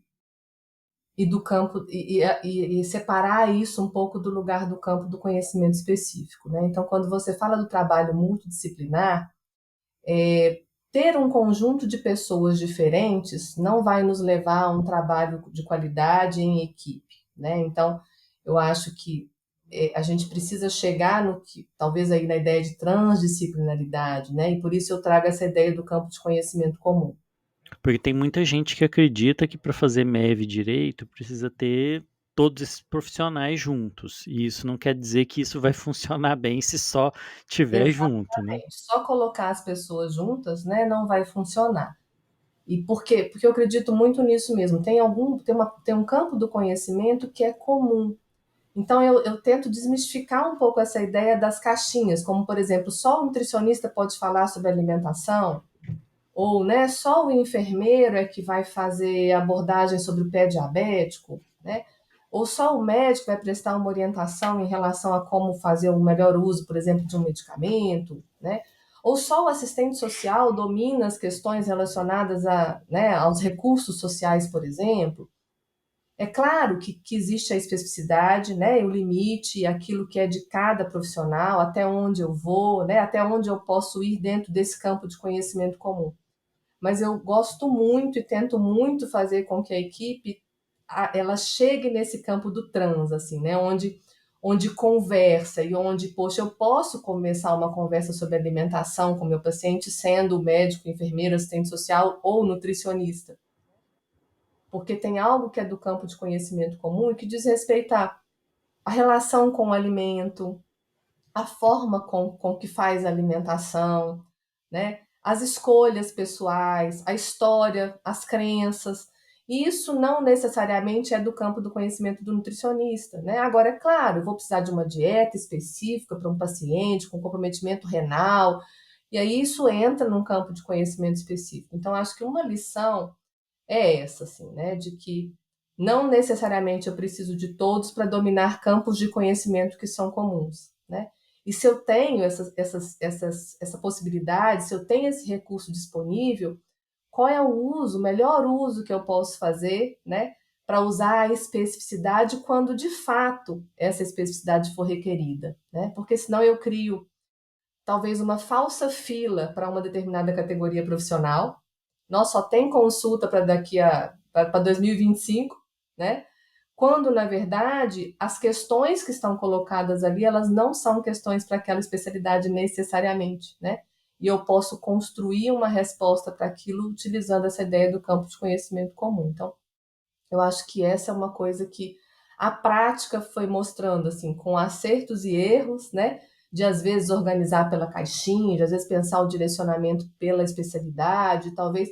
e do campo e separar isso um pouco do lugar do campo do conhecimento específico, né? Então, quando você fala do trabalho multidisciplinar, ter um conjunto de pessoas diferentes não vai nos levar a um trabalho de qualidade em equipe, né? Então, eu acho que a gente precisa chegar no que, talvez aí na ideia de transdisciplinaridade, né? E por isso eu trago essa ideia do campo de conhecimento comum. Porque tem muita gente que acredita que para fazer MEV direito precisa ter todos esses profissionais juntos. E isso não quer dizer que isso vai funcionar bem se só tiver junto, né? Exatamente. Só colocar as pessoas juntas, né, não vai funcionar. E por quê? Porque eu acredito muito nisso mesmo. Tem um campo do conhecimento que é comum. Então eu tento desmistificar um pouco essa ideia das caixinhas, como por exemplo, só o nutricionista pode falar sobre alimentação, ou né, só o enfermeiro é que vai fazer abordagem sobre o pé diabético, né? Ou só o médico vai prestar uma orientação em relação a como fazer o melhor uso, por exemplo, de um medicamento, né? Ou só o assistente social domina as questões relacionadas né, aos recursos sociais, por exemplo. É claro que existe a especificidade, né, o limite, aquilo que é de cada profissional, até onde eu vou, né, até onde eu posso ir dentro desse campo de conhecimento comum. Mas eu gosto muito e tento muito fazer com que a equipe ela chegue nesse campo do trans, assim, né, onde conversa e onde, poxa, eu posso começar uma conversa sobre alimentação com meu paciente sendo médico, enfermeiro, assistente social ou nutricionista, porque tem algo que é do campo de conhecimento comum e que diz respeito à relação com o alimento, a forma com que faz a alimentação, né? As escolhas pessoais, a história, as crenças. E isso não necessariamente é do campo do conhecimento do nutricionista, né? Agora, é claro, eu vou precisar de uma dieta específica para um paciente com comprometimento renal, e aí isso entra num campo de conhecimento específico. Então, acho que uma lição é essa, assim, né? De que não necessariamente eu preciso de todos para dominar campos de conhecimento que são comuns, né? E se eu tenho essa possibilidade, se eu tenho esse recurso disponível, qual é o uso, o melhor uso que eu posso fazer, né? Para usar a especificidade quando de fato essa especificidade for requerida, né? Porque senão eu crio talvez uma falsa fila para uma determinada categoria profissional. Nós só tem consulta para daqui a para 2025, né? Quando na verdade as questões que estão colocadas ali, elas não são questões para aquela especialidade necessariamente, né? E eu posso construir uma resposta para aquilo utilizando essa ideia do campo de conhecimento comum. Então, eu acho que essa é uma coisa que a prática foi mostrando, assim, com acertos e erros, né? De às vezes organizar pela caixinha, de às vezes pensar o direcionamento pela especialidade, talvez,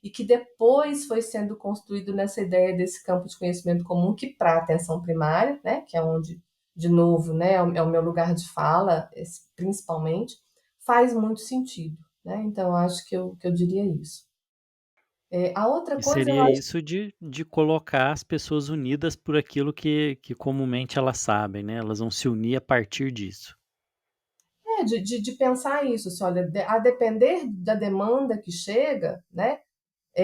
e que depois foi sendo construído nessa ideia desse campo de conhecimento comum, que para a atenção primária, né? Que é onde, de novo, né? É o meu lugar de fala, principalmente, faz muito sentido, né? Então, eu acho que eu diria isso. A outra E coisa, eu seria acho. isso de colocar as pessoas unidas por aquilo que comumente elas sabem, né? Elas vão se unir a partir disso. De pensar isso, assim, olha, a depender da demanda que chega, né?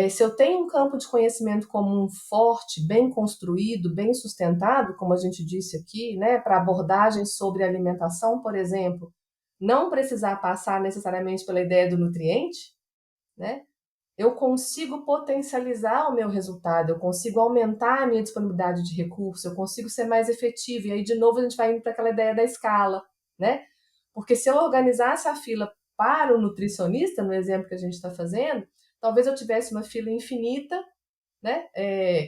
Se eu tenho um campo de conhecimento comum forte, bem construído, bem sustentado, como a gente disse aqui, né, para abordagens sobre alimentação, por exemplo, não precisar passar necessariamente pela ideia do nutriente, né? Eu consigo potencializar o meu resultado, eu consigo aumentar a minha disponibilidade de recursos, eu consigo ser mais efetivo. E aí, de novo, a gente vai indo para aquela ideia da escala, né? Porque se eu organizasse a fila para o nutricionista, no exemplo que a gente está fazendo, talvez eu tivesse uma fila infinita, né?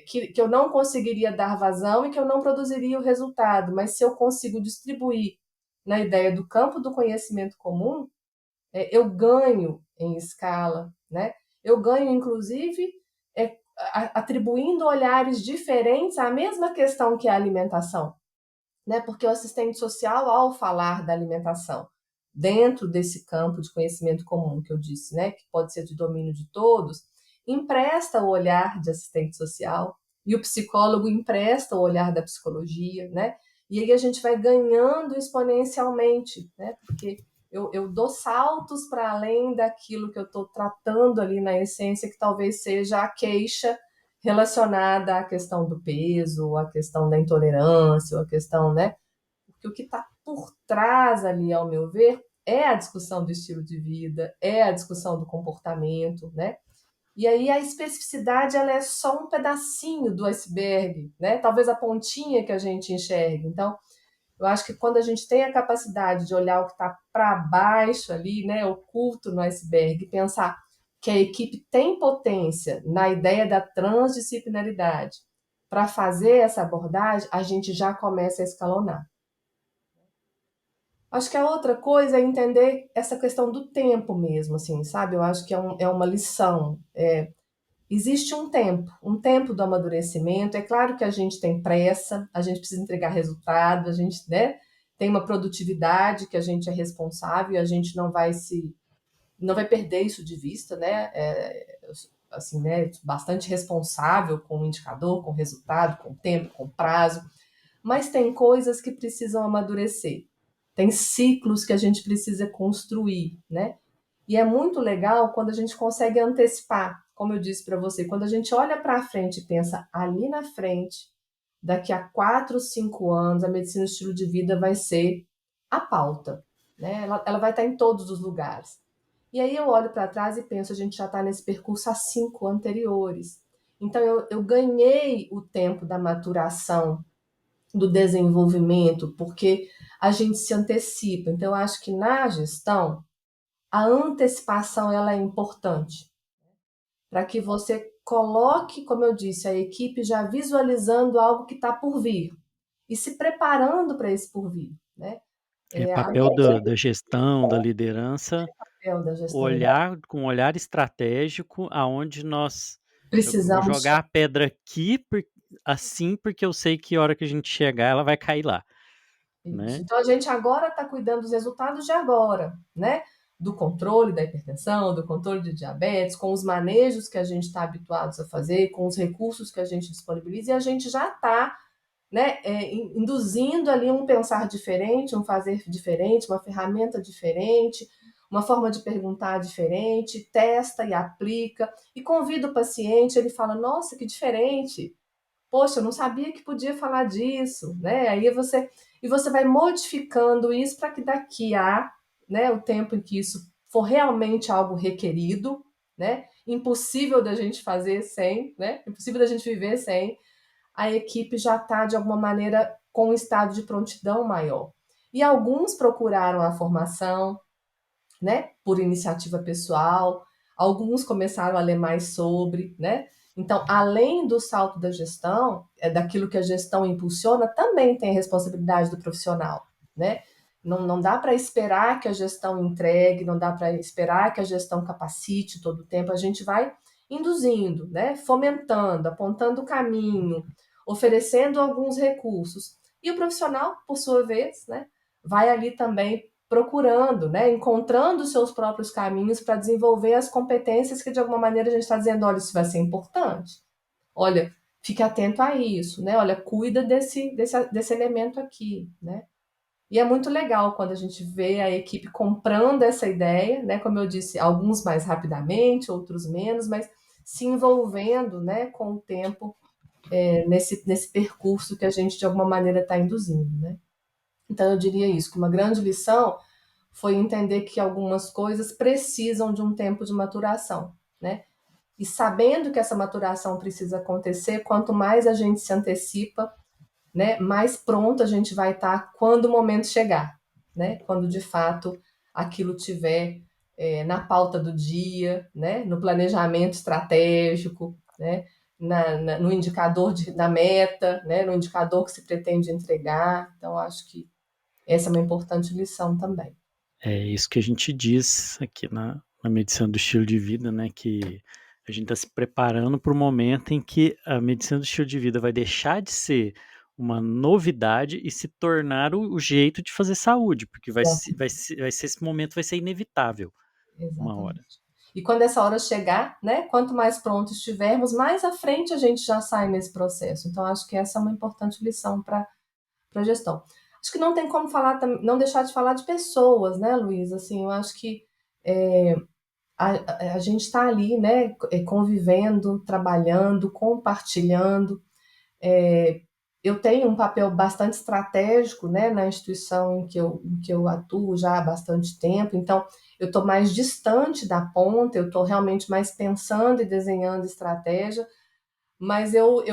Que eu não conseguiria dar vazão e que eu não produziria o resultado. Mas se eu consigo distribuir na ideia do campo do conhecimento comum, eu ganho em escala, né? Eu ganho, inclusive, atribuindo olhares diferentes à mesma questão que é a alimentação, né? Porque o assistente social, ao falar da alimentação, dentro desse campo de conhecimento comum que eu disse, né, que pode ser de domínio de todos, empresta o olhar de assistente social e o psicólogo empresta o olhar da psicologia, né? E aí a gente vai ganhando exponencialmente, né? Porque eu dou saltos para além daquilo que eu estou tratando ali na essência, que talvez seja a queixa relacionada à questão do peso, à questão da intolerância, ou à questão, né? Porque o que está por trás ali, ao meu ver, é a discussão do estilo de vida, é a discussão do comportamento, né? E aí a especificidade ela é só um pedacinho do iceberg, né? Talvez a pontinha que a gente enxergue. Então, eu acho que quando a gente tem a capacidade de olhar o que está para baixo ali, né, oculto no iceberg, e pensar que a equipe tem potência na ideia da transdisciplinaridade para fazer essa abordagem, a gente já começa a escalonar. Acho que a outra coisa é entender essa questão do tempo mesmo, assim, sabe? Eu acho que é uma lição. Existe um tempo do amadurecimento. É claro que a gente tem pressa, a gente precisa entregar resultado, a gente, né, tem uma produtividade que a gente é responsável e a gente não vai perder isso de vista, né? Assim, né, bastante responsável com o indicador, com o resultado, com o tempo, com o prazo, mas tem coisas que precisam amadurecer. Tem ciclos que a gente precisa construir, né? E é muito legal quando a gente consegue antecipar, como eu disse para você, quando a gente olha para frente e pensa ali na frente, daqui a 4, 5 anos, a medicina do estilo de vida vai ser a pauta, né? Ela vai estar em todos os lugares. E aí eu olho para trás e penso, a gente já está nesse percurso há 5 anteriores. Então eu ganhei o tempo da maturação, do desenvolvimento, porque a gente se antecipa. Então eu acho que na gestão a antecipação ela é importante para que você coloque, como eu disse, a equipe já visualizando algo que está por vir e se preparando para esse por vir, né? É A papel minha da gestão, da liderança, papel da gestão olhar com um olhar estratégico aonde nós eu vou precisamos jogar a pedra aqui assim, porque eu sei que a hora que a gente chegar ela vai cair lá, isso. né. Então a gente agora está cuidando dos resultados de agora, né? Do controle da hipertensão, do controle de diabetes, com os manejos que a gente está habituados a fazer, com os recursos que a gente disponibiliza, e a gente já está, né, induzindo ali um pensar diferente, um fazer diferente, uma ferramenta diferente, uma forma de perguntar diferente, testa e aplica, e convida o paciente, ele fala, nossa, que diferente, poxa, eu não sabia que podia falar disso, né? E você vai modificando isso para que daqui a, né, o tempo em que isso for realmente algo requerido, né? Impossível da gente fazer sem, né? Impossível da gente viver sem, a equipe já está de alguma maneira com um estado de prontidão maior. E alguns procuraram a formação, né, por iniciativa pessoal, alguns começaram a ler mais sobre, né? Então, além do salto da gestão, daquilo que a gestão impulsiona, também tem a responsabilidade do profissional, né? Não dá para esperar que a gestão entregue, não dá para esperar que a gestão capacite todo o tempo, a gente vai induzindo, né? Fomentando, apontando o caminho, oferecendo alguns recursos. E o profissional, por sua vez, né, vai ali também procurando, né, encontrando os seus próprios caminhos para desenvolver as competências que de alguma maneira a gente está dizendo, olha, isso vai ser importante. Olha, fique atento a isso, né? Olha, cuida desse elemento aqui, né? E é muito legal quando a gente vê a equipe comprando essa ideia, né? Como eu disse, alguns mais rapidamente, outros menos, mas se envolvendo, né, com o tempo nesse percurso que a gente de alguma maneira está induzindo, né? Então eu diria isso, que uma grande lição foi entender que algumas coisas precisam de um tempo de maturação, né? E sabendo que essa maturação precisa acontecer, quanto mais a gente se antecipa, né, mais pronto a gente vai estar quando o momento chegar, né? Quando de fato aquilo tiver na pauta do dia, né? No planejamento estratégico, né? No indicador da meta, né? No indicador que se pretende entregar. Então, acho que essa é uma importante lição também. É isso que a gente diz aqui na medicina do estilo de vida, né, que a gente está se preparando para o momento em que a medicina do estilo de vida vai deixar de ser uma novidade e se tornar o jeito de fazer saúde, porque vai ser esse momento vai ser inevitável uma hora. Exatamente. E quando essa hora chegar, né, quanto mais pronto estivermos, mais à frente a gente já sai nesse processo. Então, acho que essa é uma importante lição para a gestão. Acho que não tem como falar, não deixar de falar de pessoas, né, Luiz? Assim, eu acho que a gente está ali, né, convivendo, trabalhando, compartilhando. É, eu tenho um papel bastante estratégico, né, na instituição em que eu atuo já há bastante tempo, então eu estou mais distante da ponta, eu estou realmente mais pensando e desenhando estratégia, mas eu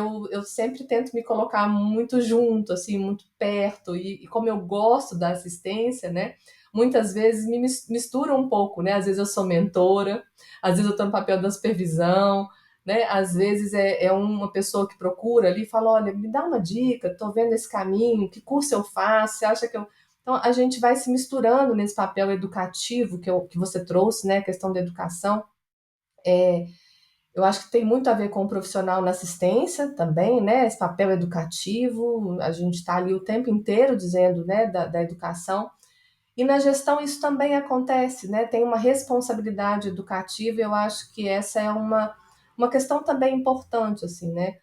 sempre tento me colocar muito junto, assim, muito perto, e como eu gosto da assistência, né, muitas vezes me mistura um pouco, né, às vezes eu sou mentora, às vezes eu estou no papel da supervisão, né, às vezes é uma pessoa que procura ali e fala, olha, me dá uma dica, estou vendo esse caminho, que curso eu faço, você acha que eu... Então, a gente vai se misturando nesse papel educativo que você trouxe, né, a questão da educação. Eu acho que tem muito a ver com o profissional na assistência também, né? Esse papel educativo, a gente está ali o tempo inteiro dizendo, né, da educação. E na gestão isso também acontece, né? Tem uma responsabilidade educativa, e eu acho que essa é uma questão também importante, assim, né?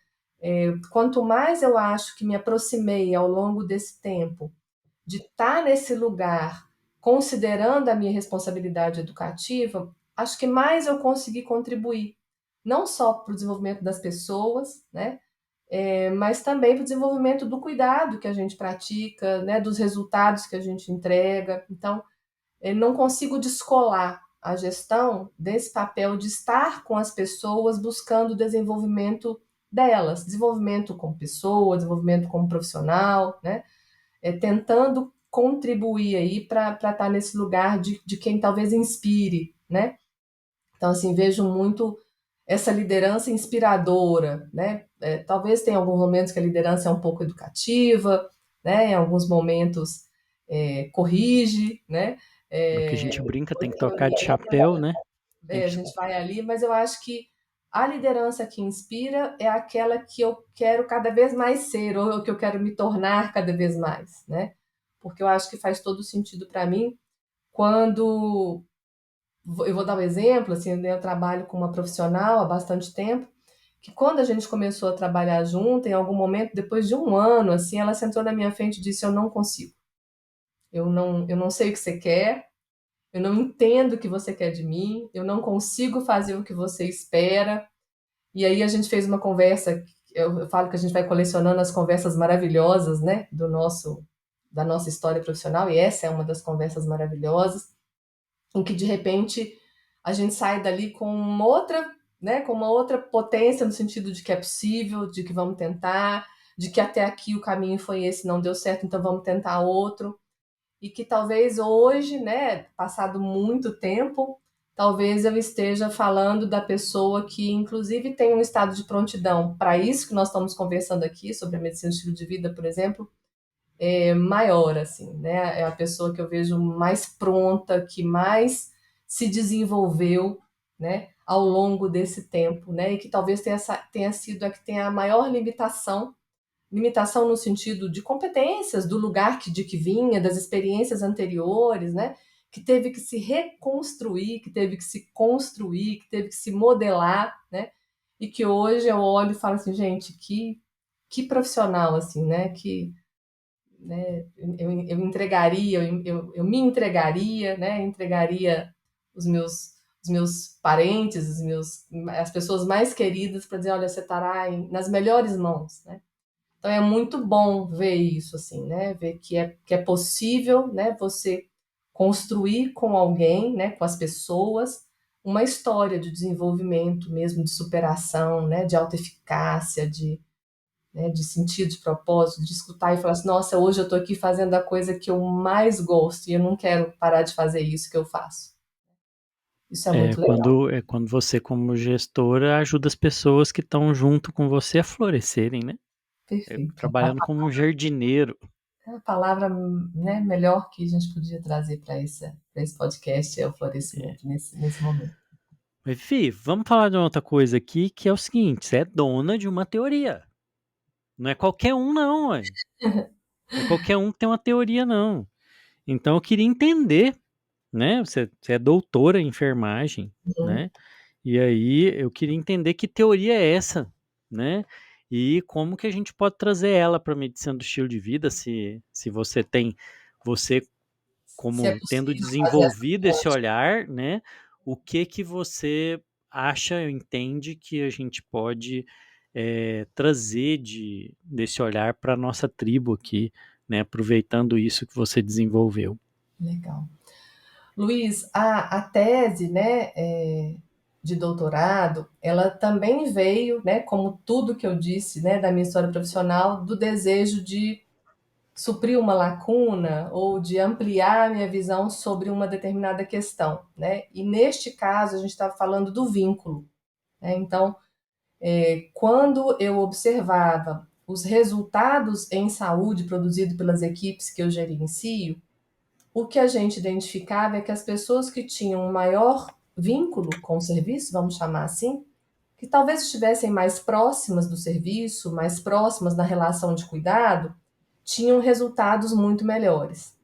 Quanto mais eu acho que me aproximei ao longo desse tempo de estar nesse lugar, considerando a minha responsabilidade educativa, acho que mais eu consegui contribuir, não só para o desenvolvimento das pessoas, né? Mas também para o desenvolvimento do cuidado que a gente pratica, né? Dos resultados que a gente entrega. Então, não consigo descolar a gestão desse papel de estar com as pessoas buscando o desenvolvimento delas, desenvolvimento como pessoa, desenvolvimento como profissional, né? Tentando contribuir aí para estar nesse lugar de quem talvez inspire, né? Então, assim, vejo muito essa liderança inspiradora, né? Talvez tenha alguns momentos que a liderança é um pouco educativa, né? Em alguns momentos corrige, né? É o que a gente É, brinca, tem que tocar de chapéu, né? Tem a que... gente vai ali, mas eu acho que a liderança que inspira é aquela que eu quero cada vez mais ser, ou que eu quero me tornar cada vez mais, né? Porque eu acho que faz todo sentido para mim quando eu vou dar um exemplo, assim, né, eu trabalho com uma profissional há bastante tempo, que quando a gente começou a trabalhar junto, em algum momento, depois de um ano, assim, ela sentou na minha frente e disse: eu não consigo, eu não sei o que você quer, eu não entendo o que você quer de mim, eu não consigo fazer o que você espera. E aí a gente fez uma conversa, eu falo que a gente vai colecionando as conversas maravilhosas, né, da nossa história profissional, e essa é uma das conversas maravilhosas, em que de repente a gente sai dali com uma outra, né, com uma outra potência no sentido de que é possível, de que vamos tentar, de que até aqui o caminho foi esse, não deu certo, então vamos tentar outro, e que talvez hoje, né, passado muito tempo, talvez eu esteja falando da pessoa que inclusive tem um estado de prontidão para isso que nós estamos conversando aqui sobre a medicina do estilo de vida, por exemplo, maior, assim, né? É a pessoa que eu vejo mais pronta, que mais se desenvolveu, né, ao longo desse tempo, né? E que talvez tenha sido a que tem a maior limitação, limitação no sentido de competências, do lugar de que vinha, das experiências anteriores, né? Que teve que se reconstruir, que teve que se construir, que teve que se modelar, né? E que hoje eu olho e falo assim, gente, que profissional, assim, né? Que, né, eu entregaria, eu me entregaria, né, entregaria os meus, os meus parentes, as pessoas mais queridas para dizer, olha, você estará nas melhores mãos, né? Então é muito bom ver isso, assim, né, ver que é possível, né, você construir com alguém, né, com as pessoas, uma história de desenvolvimento mesmo, de superação, né, de autoeficácia, né, de sentido, de propósito, de escutar e falar assim, nossa, hoje eu estou aqui fazendo a coisa que eu mais gosto e eu não quero parar de fazer isso que eu faço. Isso é muito legal. Quando você, como gestora, ajuda as pessoas que estão junto com você a florescerem, né? Perfeito. Trabalhando como um jardineiro. A palavra, né, melhor que a gente podia trazer para esse podcast é o É. florescimento nesse momento. Mas, Fih, vamos falar de uma outra coisa aqui, que é o seguinte: você é dona de uma teoria. Não é qualquer um, não, ué. Não é qualquer um que tem uma teoria, não. Então eu queria entender, né? Você é doutora em enfermagem, Uhum. né? E aí eu queria entender que teoria é essa, né? E como que a gente pode trazer ela para a medicina do estilo de vida, se você Se é como tendo possível fazer essa desenvolvido esse ponte. olhar, né? o que que você acha, entende que a gente pode, trazer desse olhar para nossa tribo aqui, né, aproveitando isso que você desenvolveu? Legal. Luiz, a tese, né, de doutorado, ela também veio, né, como tudo que eu disse, né, da minha história profissional, do desejo de suprir uma lacuna ou de ampliar a minha visão sobre uma determinada questão, né? E neste caso a gente está falando do vínculo, né? Então, quando eu observava os resultados em saúde produzidos pelas equipes que eu gerencio, o que a gente identificava é que as pessoas que tinham um maior vínculo com o serviço, vamos chamar assim, que talvez estivessem mais próximas do serviço, mais próximas na relação de cuidado, tinham resultados muito melhores,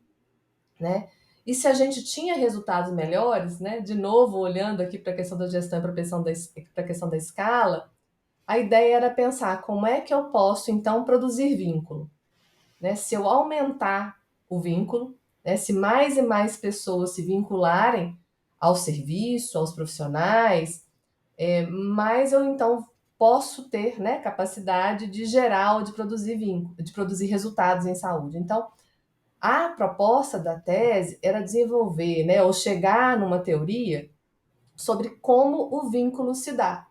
né? E se a gente tinha resultados melhores, né? De novo, olhando aqui para a questão da gestão e para a questão da escala, a ideia era pensar como é que eu posso então produzir vínculo, né? Se eu aumentar o vínculo, né? Se mais e mais pessoas se vincularem ao serviço, aos profissionais, mais eu então posso ter, né, capacidade de gerar ou de produzir vínculo, de produzir resultados em saúde. Então, a proposta da tese era desenvolver, né, ou chegar numa teoria sobre como o vínculo se dá.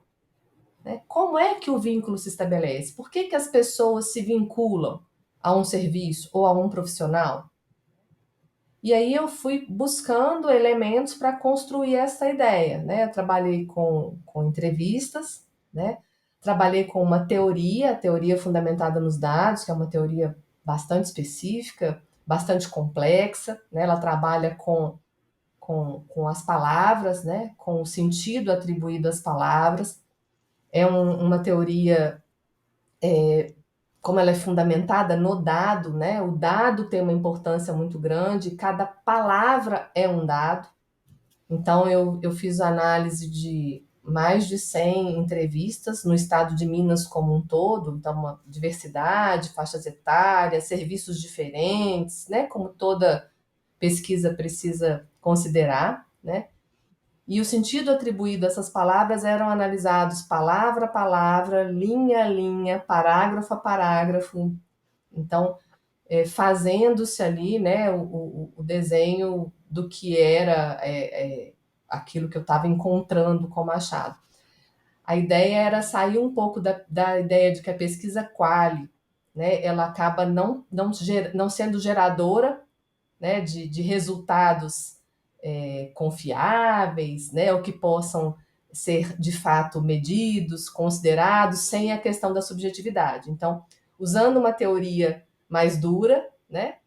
Né? Como é que o vínculo se estabelece? Por que, que as pessoas se vinculam a um serviço ou a um profissional? E aí eu fui buscando elementos para construir essa ideia. Né? Eu trabalhei com entrevistas, né? Trabalhei com uma teoria, a teoria fundamentada nos dados, que é uma teoria bastante específica, bastante complexa. Né? Ela trabalha com as palavras, né? Com o sentido atribuído às palavras. É uma teoria, como ela é fundamentada no dado, né? O dado tem uma importância muito grande, cada palavra é um dado. Então, eu fiz análise de mais de 100 entrevistas no estado de Minas como um todo, então, uma diversidade, faixas etárias, serviços diferentes, né? Como toda pesquisa precisa considerar, né? E o sentido atribuído a essas palavras eram analisados palavra a palavra, linha a linha, parágrafo a parágrafo. Então, fazendo-se ali, né, o desenho do que era aquilo que eu estava encontrando como achado. A ideia era sair um pouco da ideia de que a pesquisa quali, né, ela acaba não sendo geradora, né, de resultados confiáveis, né, ou que possam ser de fato medidos, considerados, sem a questão da subjetividade. Então, usando uma teoria mais dura, né,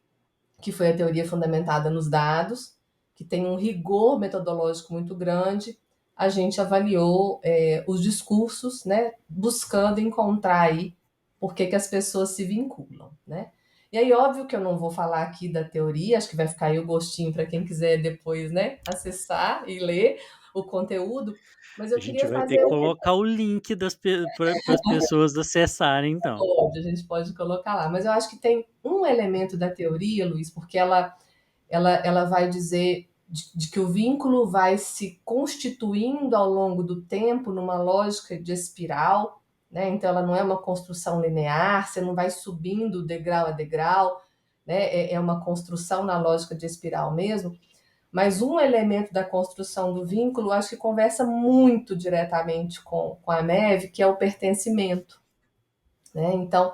que foi a teoria fundamentada nos dados, que tem um rigor metodológico muito grande, a gente avaliou os discursos, né, buscando encontrar aí por que as pessoas se vinculam, né? E aí, óbvio que eu não vou falar aqui da teoria, acho que vai ficar aí o gostinho para quem quiser depois, né, acessar e ler o conteúdo, mas eu A gente queria vai ter fazer que um colocar o link para as pessoas acessarem então. episódio, a gente pode colocar lá, mas eu acho que tem um elemento da teoria, Luiz, porque ela vai dizer de que o vínculo vai se constituindo ao longo do tempo numa lógica de espiral, né? Então ela não é uma construção linear, você não vai subindo degrau a degrau, né? É uma construção na lógica de espiral mesmo. Mas um elemento da construção do vínculo, acho que conversa muito diretamente com a neve, que é o pertencimento, né? Então,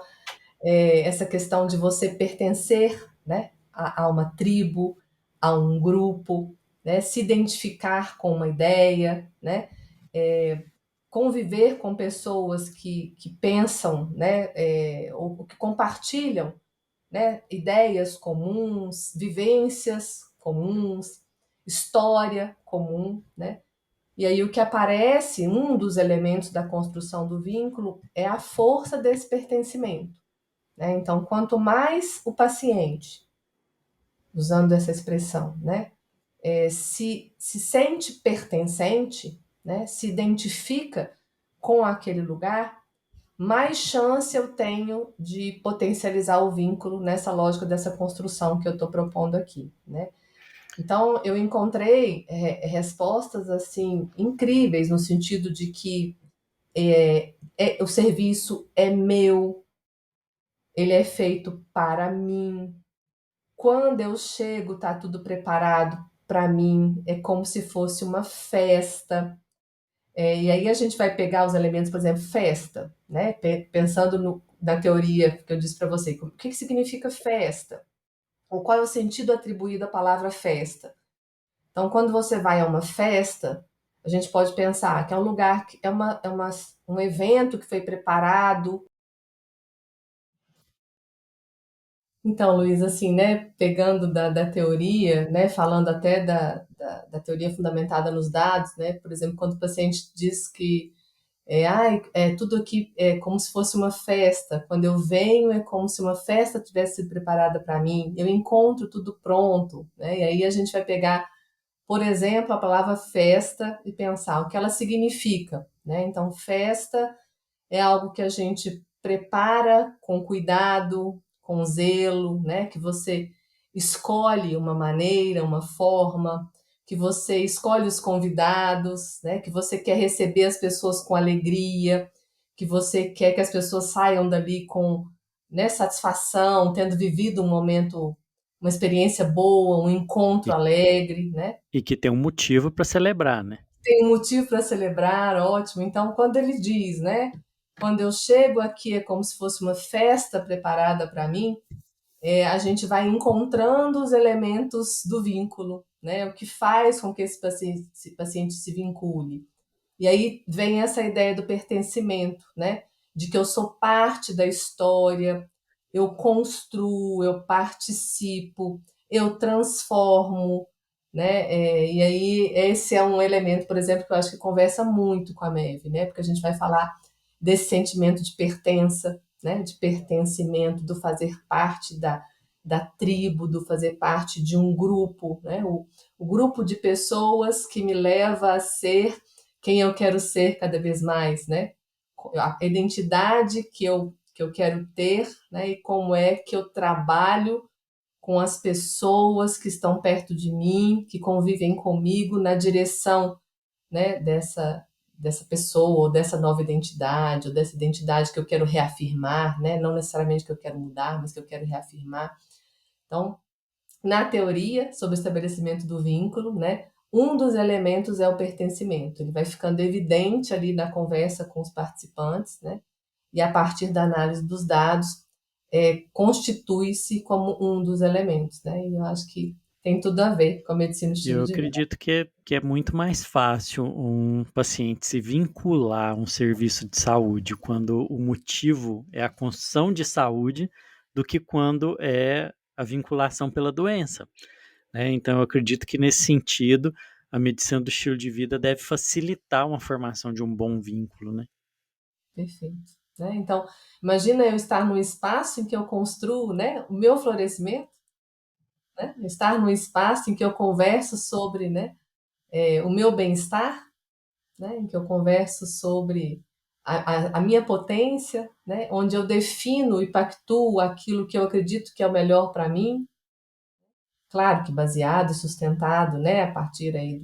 essa questão de você pertencer, né, a uma tribo, a um grupo, né, se identificar com uma ideia, né, conviver com pessoas que pensam, né, ou que compartilham, né, ideias comuns, vivências comuns, história comum, né? E aí o que aparece, um dos elementos da construção do vínculo é a força desse pertencimento. Né? Então, quanto mais o paciente, usando essa expressão, né, se sente pertencente, né, se identifica com aquele lugar, mais chance eu tenho de potencializar o vínculo nessa lógica dessa construção que eu estou propondo aqui. Né? Então, eu encontrei respostas assim incríveis no sentido de que o serviço é meu, ele é feito para mim. Quando eu chego, tá tudo preparado para mim, é como se fosse uma festa. E aí a gente vai pegar os elementos, por exemplo, festa, né? Pensando na teoria que eu disse para você, o que significa festa? Ou qual é o sentido atribuído à palavra festa? Então, quando você vai a uma festa, a gente pode pensar que é um lugar, que um evento que foi preparado. Então, Luiz, assim, né, pegando da teoria, né, falando até da teoria fundamentada nos dados, né, por exemplo, quando o paciente diz que tudo aqui é como se fosse uma festa, quando eu venho é como se uma festa tivesse sido preparada para mim, eu encontro tudo pronto, né, e aí a gente vai pegar, por exemplo, a palavra festa e pensar o que ela significa, né, então festa é algo que a gente prepara com cuidado, com zelo, né? Que você escolhe uma maneira, uma forma, que você escolhe os convidados, né? Que você quer receber as pessoas com alegria, que você quer que as pessoas saiam dali com, né, satisfação, tendo vivido um momento, uma experiência boa, um encontro E, alegre, né? e que tem um motivo para celebrar, né? Tem um motivo para celebrar, ótimo. Então, quando ele diz, né? Quando eu chego aqui é como se fosse uma festa preparada para mim, a gente vai encontrando os elementos do vínculo, né? O que faz com que esse paciente se vincule. E aí vem essa ideia do pertencimento, né? De que eu sou parte da história, eu construo, eu participo, eu transformo, né? E aí esse é um elemento, por exemplo, que eu acho que conversa muito com a MEV, né? Porque a gente vai falar desse sentimento de pertença, né? De pertencimento, do fazer parte da tribo, do fazer parte de um grupo, né? O grupo de pessoas que me leva a ser quem eu quero ser cada vez mais, né? A identidade que eu quero ter, né? E como é que eu trabalho com as pessoas que estão perto de mim, que convivem comigo na direção, né? Dessa pessoa, ou dessa nova identidade, ou dessa identidade que eu quero reafirmar, né? Não necessariamente que eu quero mudar, mas que eu quero reafirmar. Então, na teoria sobre o estabelecimento do vínculo, né, um dos elementos é o pertencimento. Ele vai ficando evidente ali na conversa com os participantes, né, e a partir da análise dos dados, constitui-se como um dos elementos. Né, e eu acho que tem tudo a ver com a medicina do estilo Eu de vida. acredito que é muito mais fácil um paciente se vincular a um serviço de saúde quando o motivo é a construção de saúde do que quando é a vinculação pela doença, né? Então, eu acredito que nesse sentido, a medicina do estilo de vida deve facilitar uma formação de um bom vínculo, né? Perfeito. Né? Então, imagina eu estar num espaço em que eu construo, né, o meu florescimento, né? Estar num espaço em que eu converso sobre, né, o meu bem-estar, né, em que eu converso sobre a minha potência, né, onde eu defino e pactuo aquilo que eu acredito que é o melhor para mim, claro que baseado e sustentado, né, a partir aí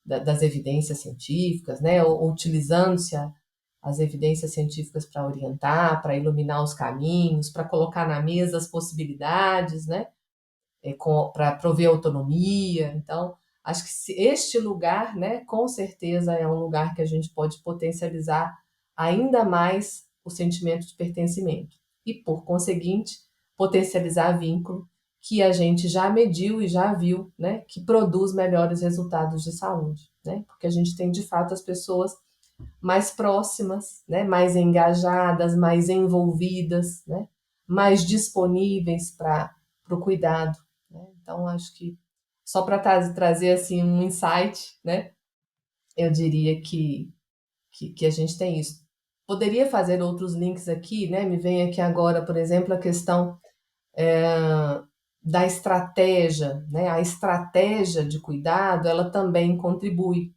das evidências científicas, né, ou utilizando-se as evidências científicas para orientar, para iluminar os caminhos, para colocar na mesa as possibilidades, né, para prover autonomia. Então, acho que este lugar, né, com certeza é um lugar que a gente pode potencializar ainda mais o sentimento de pertencimento e, por conseguinte, potencializar vínculo que a gente já mediu e já viu, né, que produz melhores resultados de saúde, né? Porque a gente tem de fato as pessoas mais próximas, né, mais engajadas, mais envolvidas, né, mais disponíveis para o cuidado. Né? Então, acho que só para trazer assim um insight, né, eu diria que a gente tem isso. Poderia fazer outros links aqui, né? Me vem aqui agora, por exemplo, a questão da estratégia, né? A estratégia de cuidado, ela também contribui.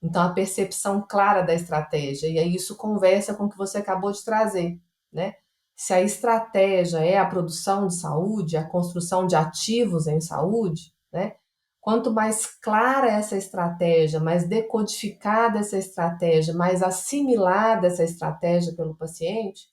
Então, a percepção clara da estratégia, e aí isso conversa com o que você acabou de trazer, né? Se a estratégia é a produção de saúde, a construção de ativos em saúde, né? quanto mais clara essa estratégia, mais decodificada essa estratégia, mais assimilada essa estratégia pelo paciente,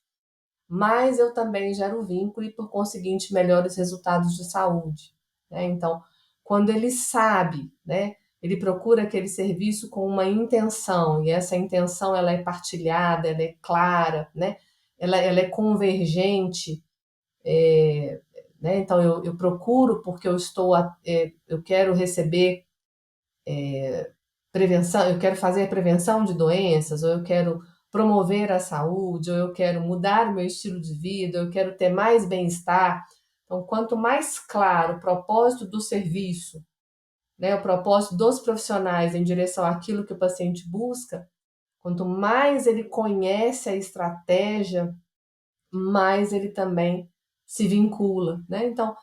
mais eu também gero vínculo e, por conseguinte, melhores resultados de saúde, né? Então, quando ele sabe, né, ele procura aquele serviço com uma intenção, e essa intenção ela é partilhada, ela é clara, né? Ela é convergente, né? Então, eu procuro porque eu quero receber prevenção, eu quero fazer prevenção de doenças, ou eu quero promover a saúde, ou eu quero mudar o meu estilo de vida, ou eu quero ter mais bem-estar. Então, quanto mais claro o propósito do serviço, né, o propósito dos profissionais em direção àquilo que o paciente busca, quanto mais ele conhece a estratégia, mais ele também se vincula, né? Então,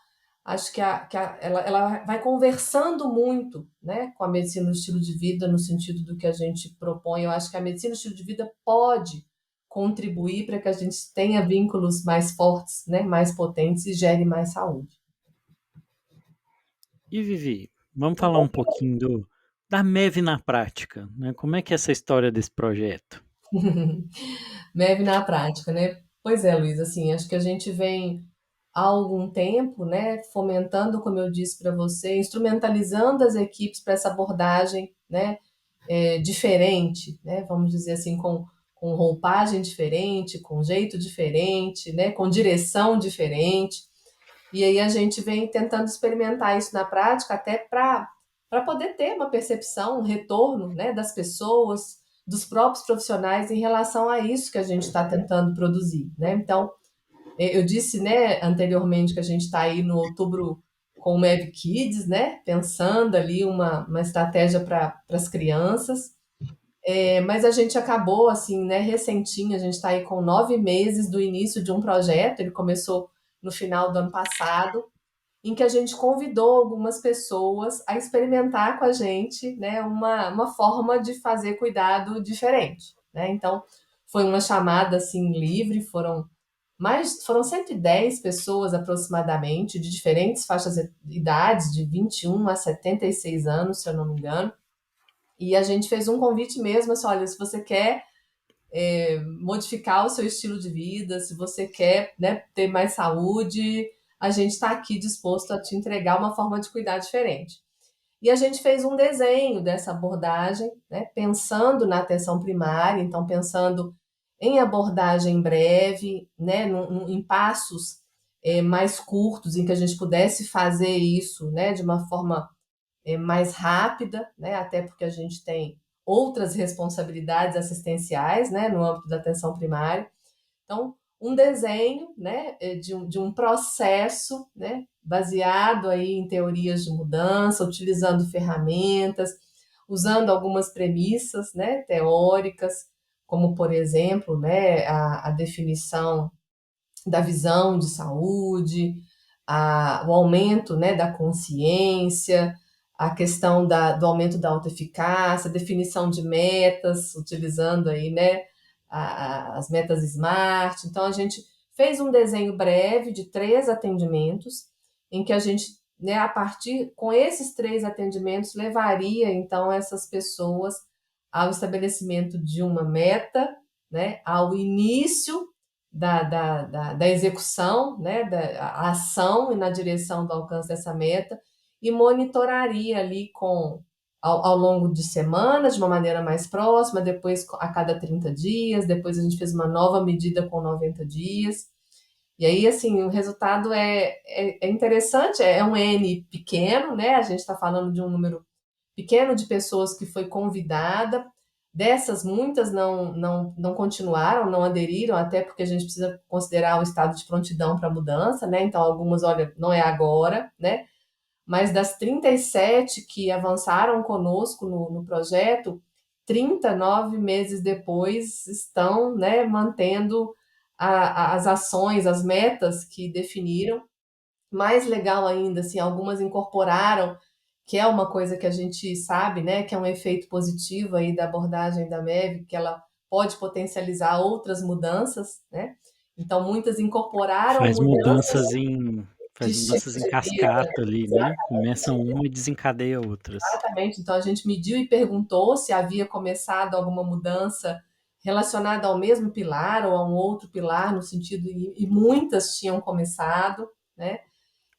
acho que, ela vai conversando muito, né, com a medicina do estilo de vida, no sentido do que a gente propõe. Eu acho que a medicina do estilo de vida pode contribuir para que a gente tenha vínculos mais fortes, né, mais potentes e gere mais saúde. E Vivi, vamos falar um pouquinho da MEV na prática, né? Como é que é essa história desse projeto? MEV na prática, né? Pois é, Luiz, assim, acho que a gente vem há algum tempo, né, fomentando, como eu disse para você, instrumentalizando as equipes para essa abordagem, né, diferente, né, vamos dizer assim, com roupagem diferente, com jeito diferente, né, com direção diferente. E aí a gente vem tentando experimentar isso na prática, até para poder ter uma percepção, um retorno, né, das pessoas, dos próprios profissionais em relação a isso que a gente está tentando produzir, né? Então, eu disse, né, anteriormente que a gente está aí no outubro com o Mav Kids, né, pensando ali uma estratégia para as crianças. Mas a gente acabou, assim, né, recentinho, a gente está aí com 9 meses do início de um projeto, ele começou no final do ano passado, em que a gente convidou algumas pessoas a experimentar com a gente, né, uma forma de fazer cuidado diferente, né? Então, foi uma chamada, assim, livre, foram 110 pessoas aproximadamente, de diferentes faixas de idades, de 21 a 76 anos, se eu não me engano. E a gente fez um convite mesmo, assim, olha, se você quer modificar o seu estilo de vida, se você quer, né, ter mais saúde, a gente está aqui disposto a te entregar uma forma de cuidar diferente. E a gente fez um desenho dessa abordagem, né, pensando na atenção primária, então pensando em abordagem breve, né, em passos mais curtos, em que a gente pudesse fazer isso, né, de uma forma mais rápida, né, até porque a gente tem outras responsabilidades assistenciais, né, no âmbito da atenção primária. Então, um desenho, né, de um processo, né, baseado aí em teorias de mudança, utilizando ferramentas, usando algumas premissas, né, teóricas, como, por exemplo, né, a definição da visão de saúde, o aumento, né, da consciência, a questão do aumento da autoeficácia, definição de metas, utilizando aí, né, as metas SMART. Então, a gente fez um desenho breve de 3 atendimentos, em que a gente, né, a partir, com esses 3 atendimentos, levaria, então, essas pessoas ao estabelecimento de uma meta, né, ao início da execução, né, da ação e na direção do alcance dessa meta, e monitoraria ali ao longo de semanas, de uma maneira mais próxima, depois a cada 30 dias, depois a gente fez uma nova medida com 90 dias. E aí, assim, o resultado é interessante, é um N pequeno, né? A gente está falando de um número pequeno de pessoas que foi convidada. Dessas, muitas não continuaram, não aderiram, até porque a gente precisa considerar o estado de prontidão para mudança, né? Então, algumas, olha, não é agora, né? Mas das 37 que avançaram conosco no projeto, 39 meses depois estão, né, mantendo as ações, as metas que definiram. Mais legal ainda, assim, algumas incorporaram, que é uma coisa que a gente sabe, né, que é um efeito positivo aí da abordagem da MEV, que ela pode potencializar outras mudanças, né? Então, muitas incorporaram Faz mudanças. mudanças em de Faz mudanças em cheiro, cascata ali, né, começa uma e desencadeia outras. exatamente. Então a gente mediu e perguntou se havia começado alguma mudança relacionada ao mesmo pilar ou a um outro pilar, no sentido, e muitas tinham começado, né?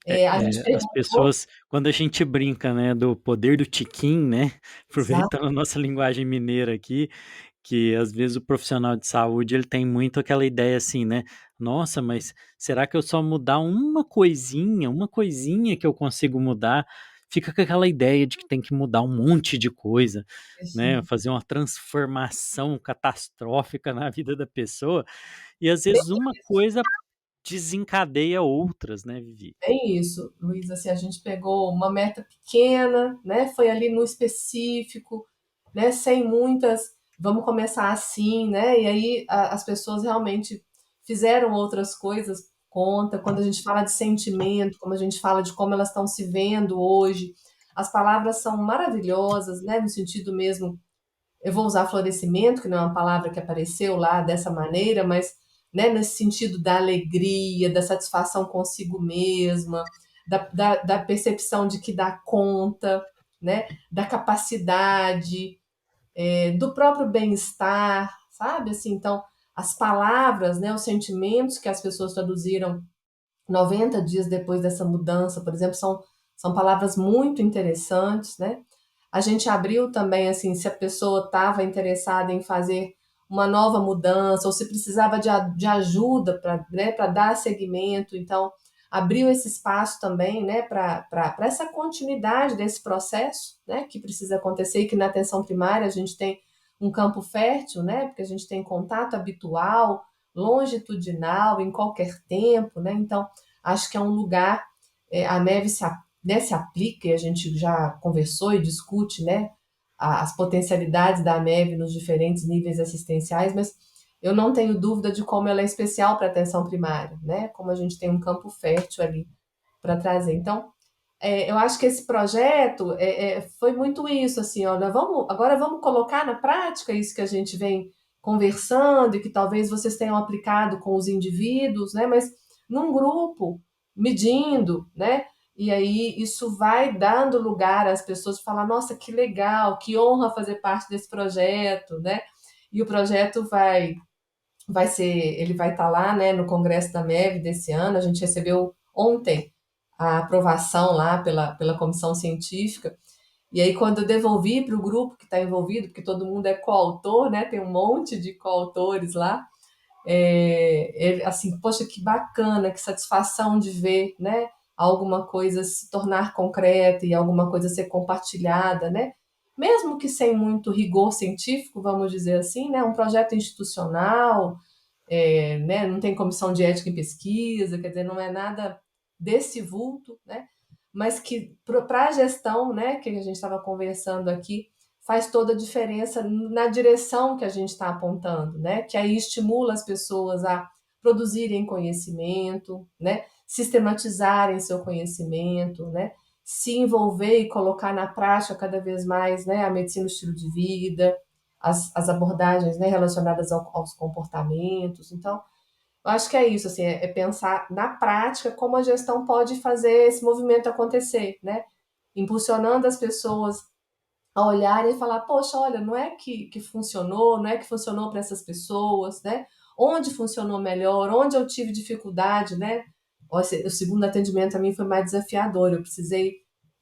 A gente As perguntou, pessoas quando a gente brinca, né, do poder do tiquim, né, exato, aproveitando a nossa linguagem mineira aqui, que às vezes o profissional de saúde ele tem muito aquela ideia assim, né, "Nossa, mas será que eu só mudar uma coisinha que eu consigo mudar?" Fica com aquela ideia de que tem que mudar um monte de coisa, né, fazer uma transformação catastrófica na vida da pessoa, e às vezes uma coisa desencadeia outras, né, Vivi. bem isso, Luiz, assim, a gente pegou uma meta pequena, né? Foi ali no específico, né? Sem muitas, vamos começar assim, né? E aí as pessoas realmente fizeram outras coisas conta. Quando a gente fala de sentimento, como a gente fala de como elas estão se vendo hoje, as palavras são maravilhosas, né? No sentido mesmo, eu vou usar florescimento, que não é uma palavra que apareceu lá dessa maneira, mas, né, nesse sentido da alegria, da satisfação consigo mesma, da percepção de que dá conta, né, da capacidade, do próprio bem-estar, sabe? Assim, então, as palavras, né, os sentimentos que as pessoas traduziram 90 dias depois dessa mudança, por exemplo, são palavras muito interessantes, né? A gente abriu também, assim, se a pessoa estava interessada em fazer uma nova mudança ou se precisava de ajuda para, né, para dar seguimento. Então, abriu esse espaço também, né, para essa continuidade desse processo, né, que precisa acontecer e que na atenção primária a gente tem um campo fértil, né, porque a gente tem contato habitual, longitudinal, em qualquer tempo, né, então acho que é um lugar, a neve né, se aplica, e a gente já conversou e discute, né, as potencialidades da neve nos diferentes níveis assistenciais, mas eu não tenho dúvida de como ela é especial para a atenção primária, né, como a gente tem um campo fértil ali para trazer. Então, eu acho que esse projeto foi muito isso, assim, olha, agora vamos colocar na prática isso que a gente vem conversando e que talvez vocês tenham aplicado com os indivíduos, né? Mas num grupo, medindo, né? E aí isso vai dando lugar às pessoas falar, nossa, que legal, que honra fazer parte desse projeto, né? E o projeto ele vai estar lá, né, no Congresso da MEV desse ano. A gente recebeu ontem a aprovação lá pela comissão científica. E aí, quando eu devolvi para o grupo que está envolvido, porque todo mundo é coautor, né? Tem um monte de coautores lá. Assim, poxa, que bacana, que satisfação de ver, né? Alguma coisa se tornar concreta e alguma coisa ser compartilhada, né? Mesmo que sem muito rigor científico, vamos dizer assim, né? Um projeto institucional, né? Não tem comissão de ética em pesquisa, quer dizer, não é nada desse vulto, né? Mas que para a gestão, né, que a gente estava conversando aqui, faz toda a diferença na direção que a gente está apontando, né? Que aí estimula as pessoas a produzirem conhecimento, né? Sistematizarem seu conhecimento, né? Se envolver e colocar na prática cada vez mais, né, a medicina do estilo de vida, as abordagens, né, relacionadas aos comportamentos. Então, eu acho que é isso, assim, é pensar na prática como a gestão pode fazer esse movimento acontecer, né? Impulsionando as pessoas a olharem e falar, poxa, olha, não é que funcionou, não é que funcionou para essas pessoas, né? Onde funcionou melhor, onde eu tive dificuldade, né? O segundo atendimento a mim foi mais desafiador,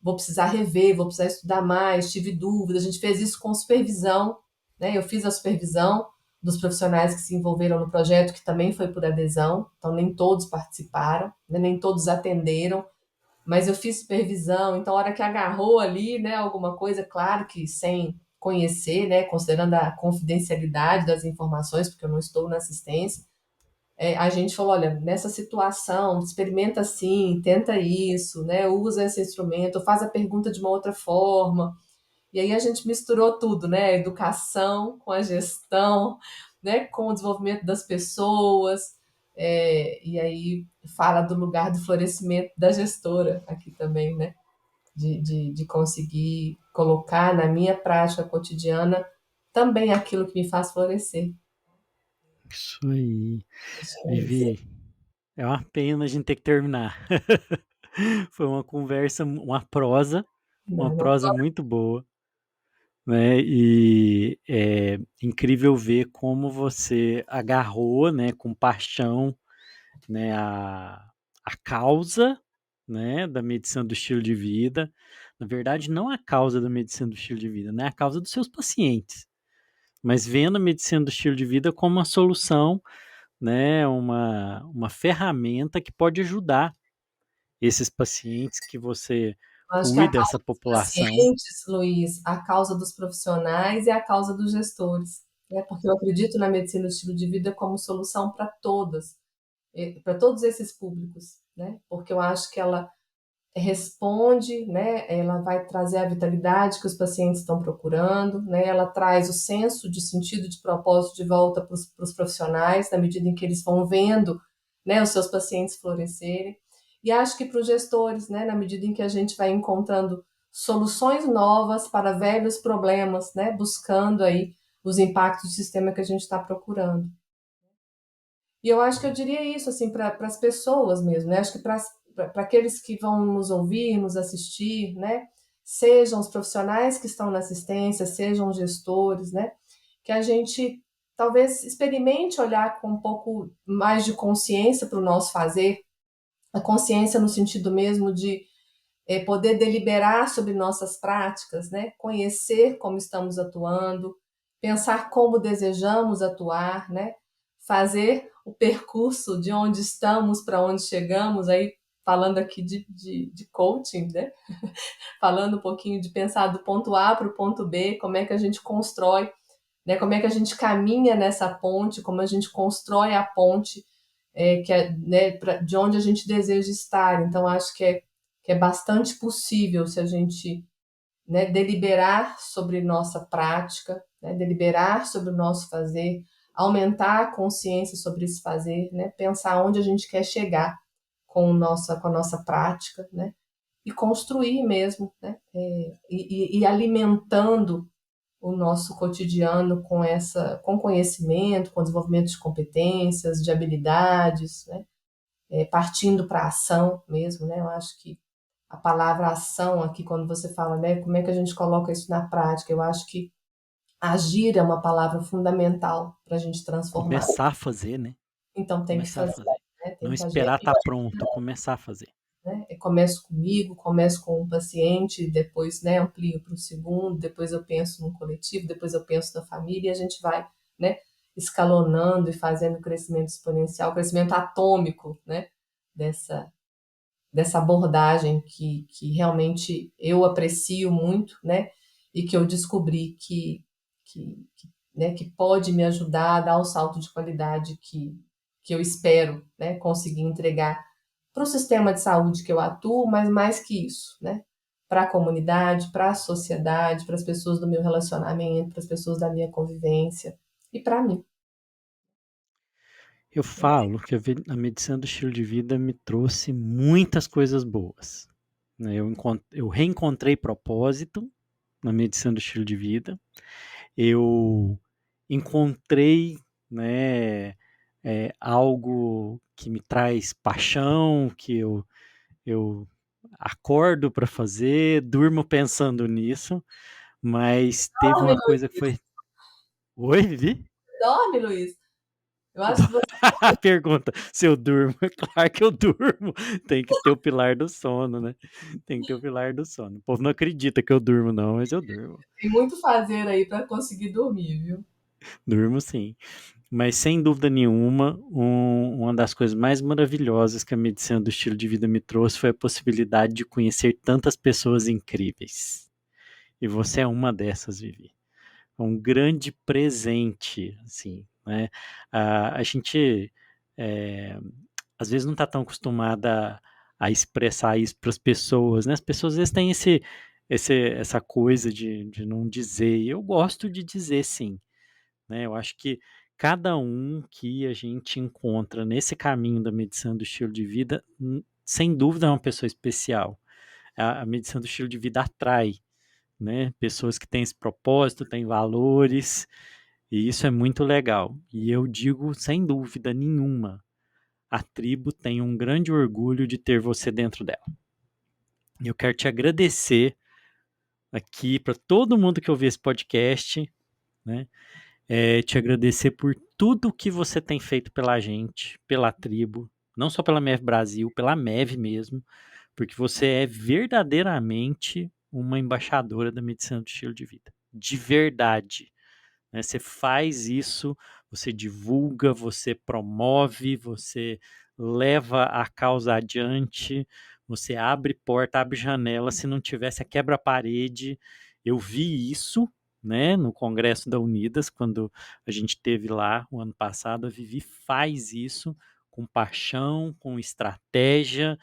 vou precisar rever, vou precisar estudar mais, tive dúvidas, a gente fez isso com supervisão, né? Eu fiz a supervisão dos profissionais que se envolveram no projeto, que também foi por adesão, então nem todos participaram, né? Nem todos atenderam, mas eu fiz supervisão, então a hora que agarrou ali, né, alguma coisa, claro que sem conhecer, né, considerando a confidencialidade das informações, porque eu não estou na assistência, a gente falou, olha, nessa situação, experimenta assim, tenta isso, né, usa esse instrumento, faz a pergunta de uma outra forma, e aí a gente misturou tudo, né, a educação com a gestão, né, com o desenvolvimento das pessoas, e aí fala do lugar do florescimento da gestora aqui também, né? De conseguir colocar na minha prática cotidiana também aquilo que me faz florescer. Isso aí. Acho que é isso. Vivi, é uma pena a gente ter que terminar. Foi uma conversa, uma Não, não. prosa muito boa, né? E é incrível ver como você agarrou, né, com paixão, né, a causa, né, da medicina do estilo de vida. Na verdade, não a causa da medicina do estilo de vida, né, a causa dos seus pacientes, mas vendo a medicina do estilo de vida como uma solução, né, uma ferramenta que pode ajudar esses pacientes que você Acho que a cuida, essa causa dos população. pacientes, Luiz, a causa dos profissionais e a causa dos gestores, né? Porque eu acredito na medicina do estilo de vida como solução para todas, para todos esses públicos, né? Porque eu acho que ela responde, né? Ela vai trazer a vitalidade que os pacientes estão procurando, né? Ela traz o senso de sentido, de propósito de volta para os profissionais, na medida em que eles vão vendo, né, os seus pacientes florescerem. E acho que para os gestores, né, na medida em que a gente vai encontrando soluções novas para velhos problemas, né, buscando aí os impactos do sistema que a gente está procurando. E eu acho que eu diria isso assim para as pessoas mesmo, né? Acho que para aqueles que vão nos ouvir, nos assistir, né? Sejam os profissionais que estão na assistência, sejam os gestores, né? Que a gente talvez experimente olhar com um pouco mais de consciência para o nosso fazer, a consciência no sentido mesmo de poder deliberar sobre nossas práticas, né? Conhecer como estamos atuando, pensar como desejamos atuar, né? Fazer o percurso de onde estamos para onde chegamos, aí falando aqui de coaching, né? Falando um pouquinho de pensar do ponto A para o ponto B, como é que a gente constrói, né? Como é que a gente caminha nessa ponte, como a gente constrói a ponte que é, né, de onde a gente deseja estar. Então, acho que é bastante possível se a gente, né, deliberar sobre nossa prática, né, deliberar sobre o nosso fazer, aumentar a consciência sobre esse fazer, né, pensar onde a gente quer chegar com a nossa prática, né, e construir mesmo, né, e alimentando o nosso cotidiano com conhecimento, com desenvolvimento de competências, de habilidades, né, partindo para a ação mesmo, né? Eu acho que a palavra ação aqui, quando você fala, né, como é que a gente coloca isso na prática, eu acho que agir é uma palavra fundamental para a gente transformar. Começar a fazer, né? Então tem que Começar a fazer, fazer. né? Não Tem que agir. esperar estar pronto, começar a fazer. Né? Começo comigo, começo com o paciente, depois, né, amplio para o segundo, depois eu penso no coletivo, depois eu penso na família e a gente vai, né, escalonando e fazendo crescimento exponencial, crescimento atômico, né, dessa, dessa abordagem que realmente eu aprecio muito, né, e que eu descobri né, que pode me ajudar a dar o salto de qualidade que eu espero, né, conseguir entregar para o sistema de saúde que eu atuo, mas mais que isso, né, para a comunidade, para a sociedade, para as pessoas do meu relacionamento, para as pessoas da minha convivência e para mim. Eu falo que a medicina do estilo de vida me trouxe muitas coisas boas, né? Eu reencontrei propósito na medicina do estilo de vida. Eu encontrei, né, algo que me traz paixão, que eu acordo para fazer, durmo pensando nisso, mas teve Dorme, uma coisa que foi. Oi, Vivi? dorme, Luiz. Eu acho que você Pergunta se eu durmo. É claro que eu durmo. Tem que ter o pilar do sono, né? Tem que ter o pilar do sono. O povo não acredita que eu durmo, não, mas eu durmo. tem muito fazer aí para conseguir dormir, viu? Durmo sim. Mas sem dúvida nenhuma, uma das coisas mais maravilhosas que a medicina do estilo de vida me trouxe foi a possibilidade de conhecer tantas pessoas incríveis. E você é uma dessas, Vivi. É um grande presente, assim, né? A gente é, às vezes não está tão acostumada a expressar isso para as pessoas, né? As pessoas às vezes têm essa coisa de não dizer, e eu gosto de dizer sim, né? Eu acho que cada um que a gente encontra nesse caminho da medicina do estilo de vida, sem dúvida é uma pessoa especial. A medicina do estilo de vida atrai, né? Pessoas que têm esse propósito, têm valores, e isso é muito legal. E eu digo sem dúvida nenhuma, a tribo tem um grande orgulho de ter você dentro dela. Eu quero te agradecer aqui para todo mundo que ouviu esse podcast, né? Te agradecer por tudo que você tem feito pela gente, pela tribo, não só pela MEV Brasil, pela MEV mesmo, porque você é verdadeiramente uma embaixadora da medicina do estilo de vida. De verdade. Né? Você faz isso, você divulga, você promove, você leva a causa adiante, você abre porta, abre janela. Se não tivesse a quebra-parede, eu vi isso, né, no Congresso da Unidas, quando a gente teve lá o ano passado. A Vivi faz isso com paixão, com estratégia,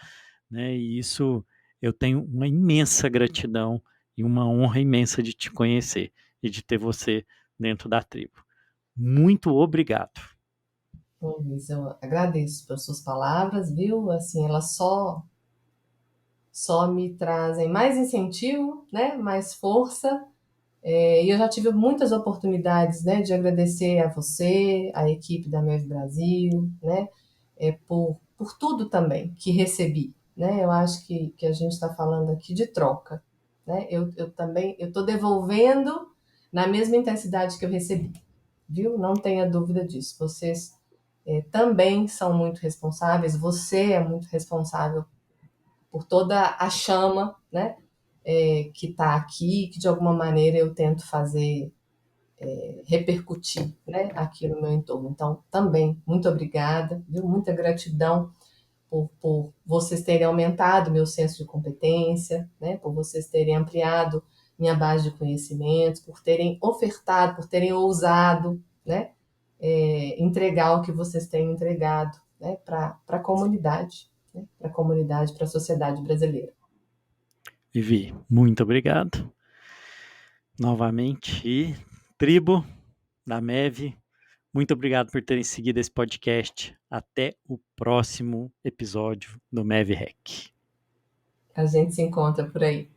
né, e isso eu tenho uma imensa gratidão e uma honra imensa de te conhecer e de ter você dentro da tribo. Muito obrigado. Bom, Luiz, eu agradeço pelas suas palavras, viu? Assim, elas só me trazem mais incentivo, né? Mais força. E eu já tive muitas oportunidades, né, de agradecer a você, a equipe da MEV Brasil, né, por tudo também que recebi, né? Eu acho que a gente está falando aqui de troca, né? Eu também eu estou devolvendo na mesma intensidade que eu recebi, viu? Não tenha dúvida disso. Vocês também são muito responsáveis. Você é muito responsável por toda a chama, né? Que está aqui, que de alguma maneira eu tento fazer repercutir, né, aqui no meu entorno. Então, também, muito obrigada, viu? Muita gratidão por vocês terem aumentado meu senso de competência, né, por vocês terem ampliado minha base de conhecimentos, por terem ofertado, por terem ousado, né, entregar o que vocês têm entregado, né, para a comunidade, né, para a comunidade, para a sociedade brasileira. Vivi, muito obrigado. Novamente. E tribo da MEV, muito obrigado por terem seguido esse podcast. Até o próximo episódio do MEV Rec. A gente se encontra por aí.